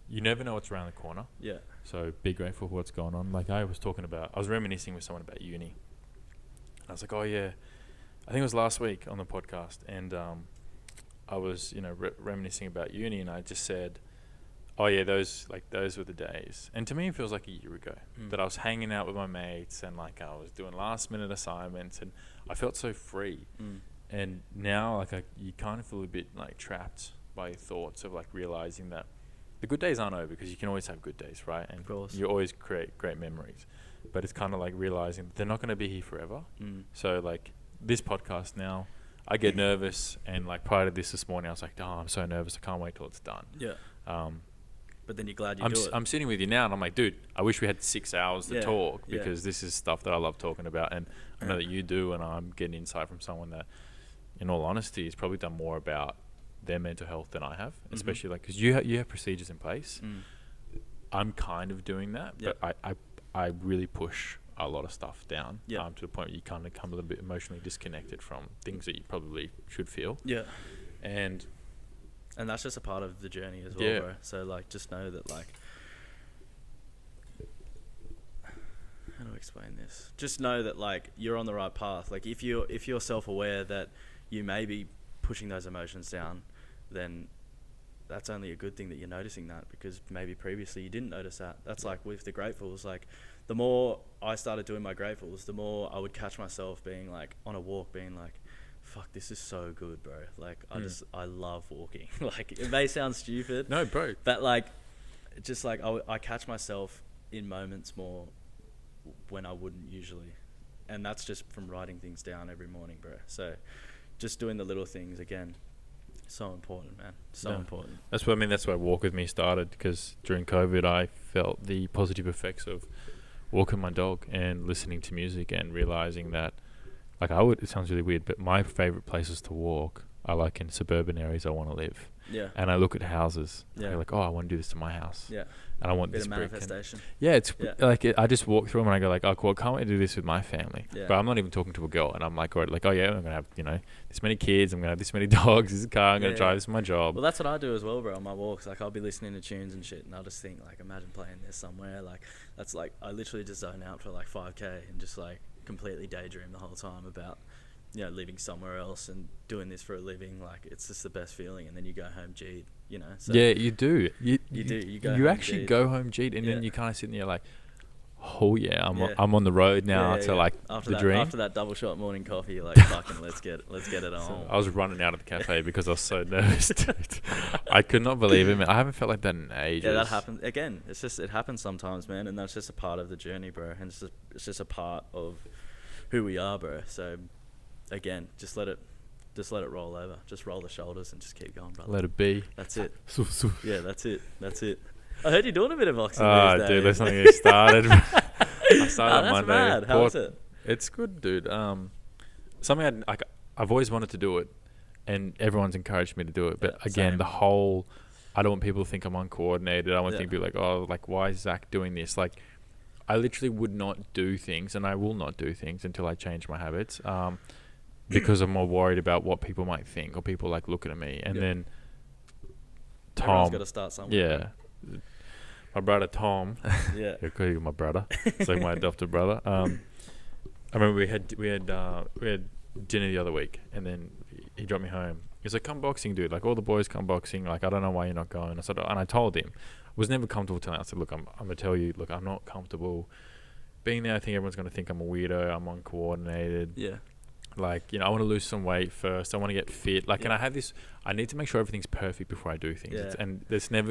[SPEAKER 1] you never know what's around the corner.
[SPEAKER 2] Yeah.
[SPEAKER 1] So be grateful for what's going on. Like I was reminiscing with someone about uni. I was like, oh yeah, I think it was last week on the podcast, and I was, you know, reminiscing about uni, and I just said, oh yeah, those were the days. And to me, it feels like a year ago that I was hanging out with my mates, and like I was doing last minute assignments, and I felt so free. And now, like you kind of feel a bit like trapped by your thoughts of like realizing that the good days aren't over, because you can always have good days, right? And
[SPEAKER 2] of course,
[SPEAKER 1] you always create great memories, but it's kind of like realizing that they're not going to be here forever. So like this podcast now, I get nervous, and like prior to this morning, I was like, oh, I'm so nervous, I can't wait till it's done.
[SPEAKER 2] Yeah. But then you're glad do it.
[SPEAKER 1] I'm sitting with you now, and I'm like, dude, I wish we had 6 hours to talk, because this is stuff that I love talking about, and I know that you do, and I'm getting insight from someone that, in all honesty, has probably done more about their mental health than I have, especially like because you have procedures in place. I'm kind of doing that, but I really push a lot of stuff down to the point where you kind of come a little bit emotionally disconnected from things that you probably should feel. Yeah, and
[SPEAKER 2] that's just a part of the journey as well, bro. So like, just know that like, how do I explain this? Just know that like you're on the right path. Like if you're self-aware that you may be pushing those emotions down, then that's only a good thing that you're noticing that, because maybe previously you didn't notice that. That's like with the gratefuls. Like the more I started doing my gratefuls, the more I would catch myself being like on a walk, being like, fuck, this is so good, bro. Like I love walking. Like it may sound stupid.
[SPEAKER 1] No, bro.
[SPEAKER 2] But like, just like I catch myself in moments more when I wouldn't usually. And that's just from writing things down every morning, bro. So just doing the little things again. So important, man. So important.
[SPEAKER 1] That's what I mean. That's why Walk With Me started, because during COVID, I felt the positive effects of walking my dog and listening to music, and realizing that, like, it sounds really weird, but my favorite places to walk are like in suburban areas I want to live. Yeah. And I look at houses. Yeah. I'm like, oh, I want to do this to my house. Yeah. And I want this
[SPEAKER 2] manifestation.
[SPEAKER 1] It's like I just walk through them and I go like, oh, cool, can't wait to do this with my family. Yeah. But I'm not even talking to a girl, and I'm like, I'm gonna have, you know, this many kids. I'm gonna have this many dogs. This is a car. I'm gonna drive. This is my job.
[SPEAKER 2] Well, that's what I do as well, bro. On my walks, like I'll be listening to tunes and shit, and I'll just think like, imagine playing this somewhere. Like that's like I literally just zone out for like 5K and just like completely daydream the whole time about, you know, living somewhere else and doing this for a living. Like it's just the best feeling. And then you go home G'd, you know. So
[SPEAKER 1] yeah, you do. You actually
[SPEAKER 2] G'd.
[SPEAKER 1] go home G'd, and then you kind of sit there like, oh yeah, I'm on the road now to like the dream.
[SPEAKER 2] After that double shot morning coffee, you're like, fucking let's get it on.
[SPEAKER 1] So I was running out of the cafe because I was so nervous. I could not believe it, man. I haven't felt like that in ages.
[SPEAKER 2] Yeah, that happens again. It happens sometimes, man, and that's just a part of the journey, bro. And it's just a part of who we are, bro. So again, just let it roll over. Just roll the shoulders and just keep going, brother.
[SPEAKER 1] Let it be.
[SPEAKER 2] That's it. Yeah, that's it. I heard you're doing a bit of boxing these days.
[SPEAKER 1] Dude, let's not get started. I started on Monday.
[SPEAKER 2] Mad. How is it?
[SPEAKER 1] It's good, dude. Something I've always wanted to do it, and everyone's encouraged me to do it. But again, I don't want people to think I'm uncoordinated. I want people like, oh, like, why is Zach doing this? Like, I literally would not do things, and I will not do things until I change my habits, because I'm more worried about what people might think, or people like looking at me. And then Tom,
[SPEAKER 2] everyone's got to start somewhere.
[SPEAKER 1] Yeah. My brother Tom, yeah, you're my brother. It's like my adopted brother. I remember we had dinner the other week, and then he dropped me home. He's like, "Come boxing, dude. Like all the boys come boxing. Like I don't know why you're not going." And I told him, I was never comfortable telling. I said, "Look, I'm gonna tell you. Look, I'm not comfortable being there. I think everyone's gonna think I'm a weirdo. I'm uncoordinated. Yeah. Like, I want to lose some weight first. I want to get fit. Like,
[SPEAKER 2] Yeah.
[SPEAKER 1] and I have this. I need to make sure everything's perfect before I do things.
[SPEAKER 2] Yeah.
[SPEAKER 1] And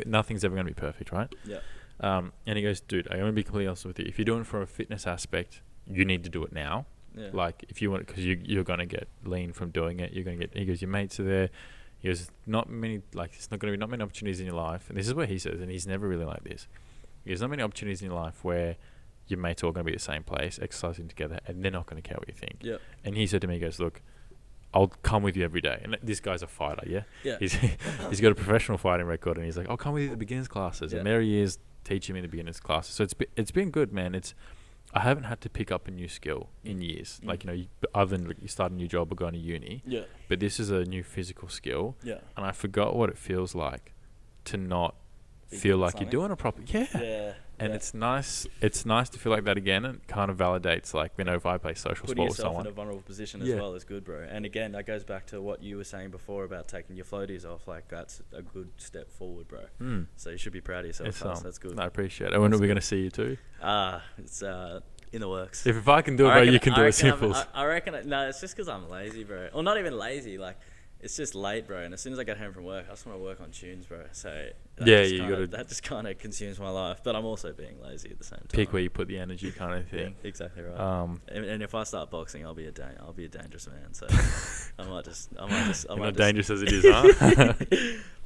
[SPEAKER 1] nothing's ever going to be perfect, right?
[SPEAKER 2] Yeah.
[SPEAKER 1] And he goes, dude, I'm going to be completely honest with you. If you're doing it for a fitness aspect, you need to do it now.
[SPEAKER 2] Yeah.
[SPEAKER 1] Like, if you want, because you're going to get lean from doing it. You're going to get. He goes, your mates are there. He goes, not many. Like, it's not going to be not many opportunities in your life. And this is what he says, and he's never really like this. He goes, not many opportunities in your life where your mates are all going to be at the same place, exercising together, and they're not going to care what you think.
[SPEAKER 2] Yeah.
[SPEAKER 1] And he said to me, he goes, look, I'll come with you every day. And this guy's a fighter, yeah?
[SPEAKER 2] Yeah.
[SPEAKER 1] He's got a professional fighting record, and he's like, I'll come with you to the beginners classes.
[SPEAKER 2] Yeah.
[SPEAKER 1] And there he is teaching me the beginners classes. So it's been good, man. I haven't had to pick up a new skill in years. Like, other than you start a new job or going to uni.
[SPEAKER 2] Yeah.
[SPEAKER 1] But this is a new physical skill.
[SPEAKER 2] Yeah.
[SPEAKER 1] And I forgot what it feels like to not
[SPEAKER 2] Be
[SPEAKER 1] feel
[SPEAKER 2] good at
[SPEAKER 1] like you're
[SPEAKER 2] something.
[SPEAKER 1] doing a proper...
[SPEAKER 2] Yeah.
[SPEAKER 1] And
[SPEAKER 2] yeah.
[SPEAKER 1] it's nice to feel like that again, and kind of validates, like, if I play social
[SPEAKER 2] Putting
[SPEAKER 1] sport with
[SPEAKER 2] yourself
[SPEAKER 1] someone.
[SPEAKER 2] in a vulnerable position as
[SPEAKER 1] Yeah.
[SPEAKER 2] well is good, bro. And again, that goes back to what you were saying before about taking your floaties off. Like, that's a good step forward, bro. So you should be proud of yourself.
[SPEAKER 1] It's,
[SPEAKER 2] That's good.
[SPEAKER 1] I appreciate it. When are we going to see you too?
[SPEAKER 2] It's in the works.
[SPEAKER 1] If I can do it, bro, you can do it simple.
[SPEAKER 2] I reckon. No, it's just because I'm lazy, bro. Or not even lazy. Like, it's just late, bro. And as soon as I get home from work, I just want to work on tunes, bro. So that just kind of consumes my life. But I'm also being lazy at the same time.
[SPEAKER 1] Pick where you put the energy, kind of thing.
[SPEAKER 2] Yeah, exactly right. And if I start boxing, I'll be a dangerous man. So I might
[SPEAKER 1] dangerous as it is, huh?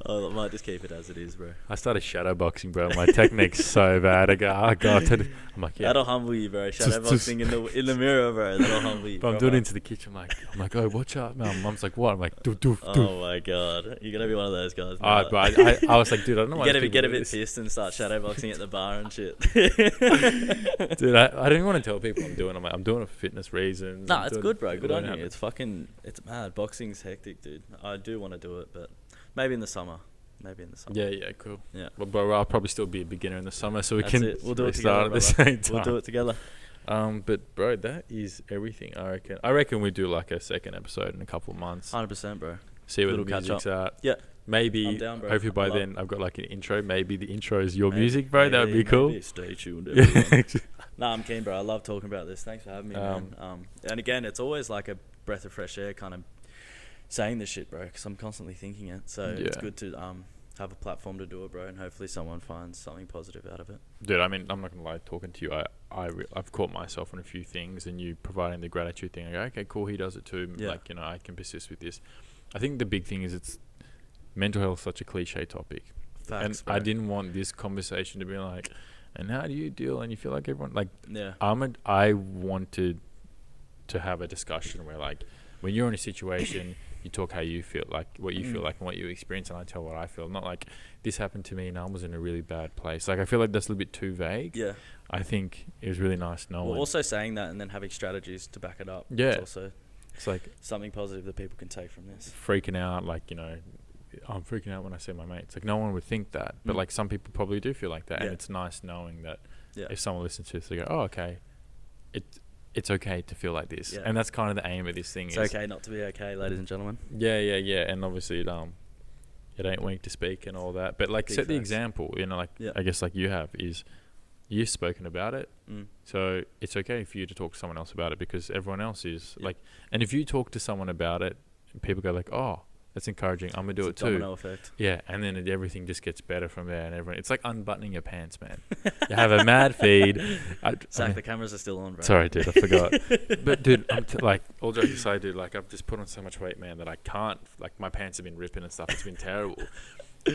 [SPEAKER 2] I might just keep it as it is, bro.
[SPEAKER 1] I started shadow boxing, bro. My technique's so bad. I go, oh god. I'm like, yeah.
[SPEAKER 2] That'll humble you, bro. Shadow boxing in the mirror, bro. That'll humble you.
[SPEAKER 1] But I'm doing it into the kitchen. I'm like, oh, watch out, man. Mum's like, what? I'm like, doof, doof, doof.
[SPEAKER 2] Oh my god, you're gonna be one of those guys.
[SPEAKER 1] But I was like, dude, I don't know why.
[SPEAKER 2] You get a bit pissed and start shadow boxing at the bar and shit.
[SPEAKER 1] Dude, I don't even want to tell people I'm doing it. I'm doing it for fitness reasons.
[SPEAKER 2] Nah, it's good, bro. Good on you. It's mad. Boxing's hectic, dude. I do want to do it, but maybe in the summer.
[SPEAKER 1] Yeah, cool.
[SPEAKER 2] Yeah.
[SPEAKER 1] But bro, I'll probably still be a beginner in the summer, so
[SPEAKER 2] We'll do it together
[SPEAKER 1] at the same time.
[SPEAKER 2] We'll do it together.
[SPEAKER 1] But bro, that is everything. I reckon we do like a second episode in a couple of months.
[SPEAKER 2] 100%, bro.
[SPEAKER 1] See where the
[SPEAKER 2] Little
[SPEAKER 1] music's at.
[SPEAKER 2] Yeah.
[SPEAKER 1] Maybe,
[SPEAKER 2] I'm down, bro.
[SPEAKER 1] hopefully by then I've got like an intro. Maybe the intro is your music, bro. That would be cool.
[SPEAKER 2] Stay tuned, everyone. Nah, I'm keen, bro. I love talking about this. Thanks for having me, man. And again, it's always like a breath of fresh air kind of saying this shit, bro, because I'm constantly thinking it. So it's good to have a platform to do it, bro, and hopefully someone finds something positive out of it.
[SPEAKER 1] Dude, I mean, I'm not gonna lie, talking to you, I've caught myself on a few things, and you providing the gratitude thing. I go, okay, cool, he does it too.
[SPEAKER 2] Yeah.
[SPEAKER 1] Like, I can persist with this. I think the big thing is it's mental health is such a cliche topic.
[SPEAKER 2] Facts,
[SPEAKER 1] And
[SPEAKER 2] bro.
[SPEAKER 1] I didn't want this conversation to be like, and how do you deal? And you feel like everyone, like,
[SPEAKER 2] Yeah.
[SPEAKER 1] I wanted to have a discussion where, like, when you're in a situation, you talk how you feel, like what you feel like and what you experience, and I tell what I feel. Not like this happened to me and I was in a really bad place. Like, I feel like that's a little bit too vague.
[SPEAKER 2] Yeah.
[SPEAKER 1] I think it was really nice knowing.
[SPEAKER 2] Well, also saying that and then having strategies to back it up.
[SPEAKER 1] Yeah.
[SPEAKER 2] It's also
[SPEAKER 1] It's like
[SPEAKER 2] something positive that people can take from this.
[SPEAKER 1] freaking out, like, I'm freaking out when I see my mates. Like, no one would think that, but like some people probably do feel like that, and it's nice knowing that if someone listens to this, they go, "Oh, okay, it's okay to feel like this," and that's kind of the aim of this thing.
[SPEAKER 2] It's okay not to be okay, ladies and gentlemen.
[SPEAKER 1] Yeah, and obviously it ain't weak to speak and all that, but like
[SPEAKER 2] Big
[SPEAKER 1] set the
[SPEAKER 2] facts.
[SPEAKER 1] example. I guess like you have is you've spoken about it, so it's okay for you to talk to someone else about it because everyone else is like, and if you talk to someone about it, people go like, "Oh, that's encouraging. I'm gonna do it too."
[SPEAKER 2] Domino effect.
[SPEAKER 1] Yeah, and then everything just gets better from there, and everyone. It's like unbuttoning your pants, man. You have a mad feed.
[SPEAKER 2] Zach, the cameras are still on, bro.
[SPEAKER 1] Sorry, dude, I forgot. But dude, like all jokes aside, dude, like I've just put on so much weight, man, that I can't. Like my pants have been ripping and stuff. It's been terrible.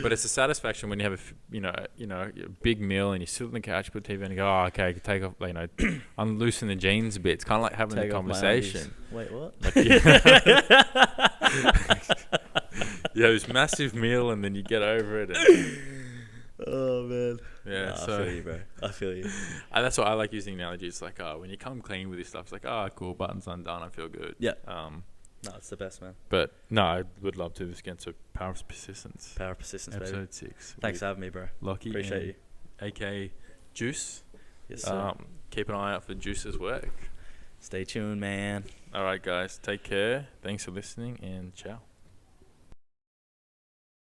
[SPEAKER 1] But it's a satisfaction when you have a big meal and you sit on the couch, put TV, and you go, "Oh, okay, take off, unloosen the jeans a bit." It's kind of like having a conversation.
[SPEAKER 2] Wait, what?
[SPEAKER 1] Like, yeah, this massive meal, and then you get over it. And
[SPEAKER 2] Oh man.
[SPEAKER 1] yeah,
[SPEAKER 2] Nah,
[SPEAKER 1] so
[SPEAKER 2] I feel you, bro. I feel you.
[SPEAKER 1] that's why I like using the analogy. It's like, when you come clean with this stuff, it's like, cool, buttons undone, I feel good.
[SPEAKER 2] Yeah. No, it's the best, man.
[SPEAKER 1] But no, I would love to do this again. So, Power of Persistance.
[SPEAKER 2] Power of Persistance, baby.
[SPEAKER 1] Episode 6.
[SPEAKER 2] Thanks for having me, bro.
[SPEAKER 1] Lachie.
[SPEAKER 2] Appreciate you.
[SPEAKER 1] A.K.A. Juice.
[SPEAKER 2] Yes, sir.
[SPEAKER 1] Keep an eye out for Juice's work.
[SPEAKER 2] Stay tuned, man.
[SPEAKER 1] All right, guys. Take care. Thanks for listening, and ciao.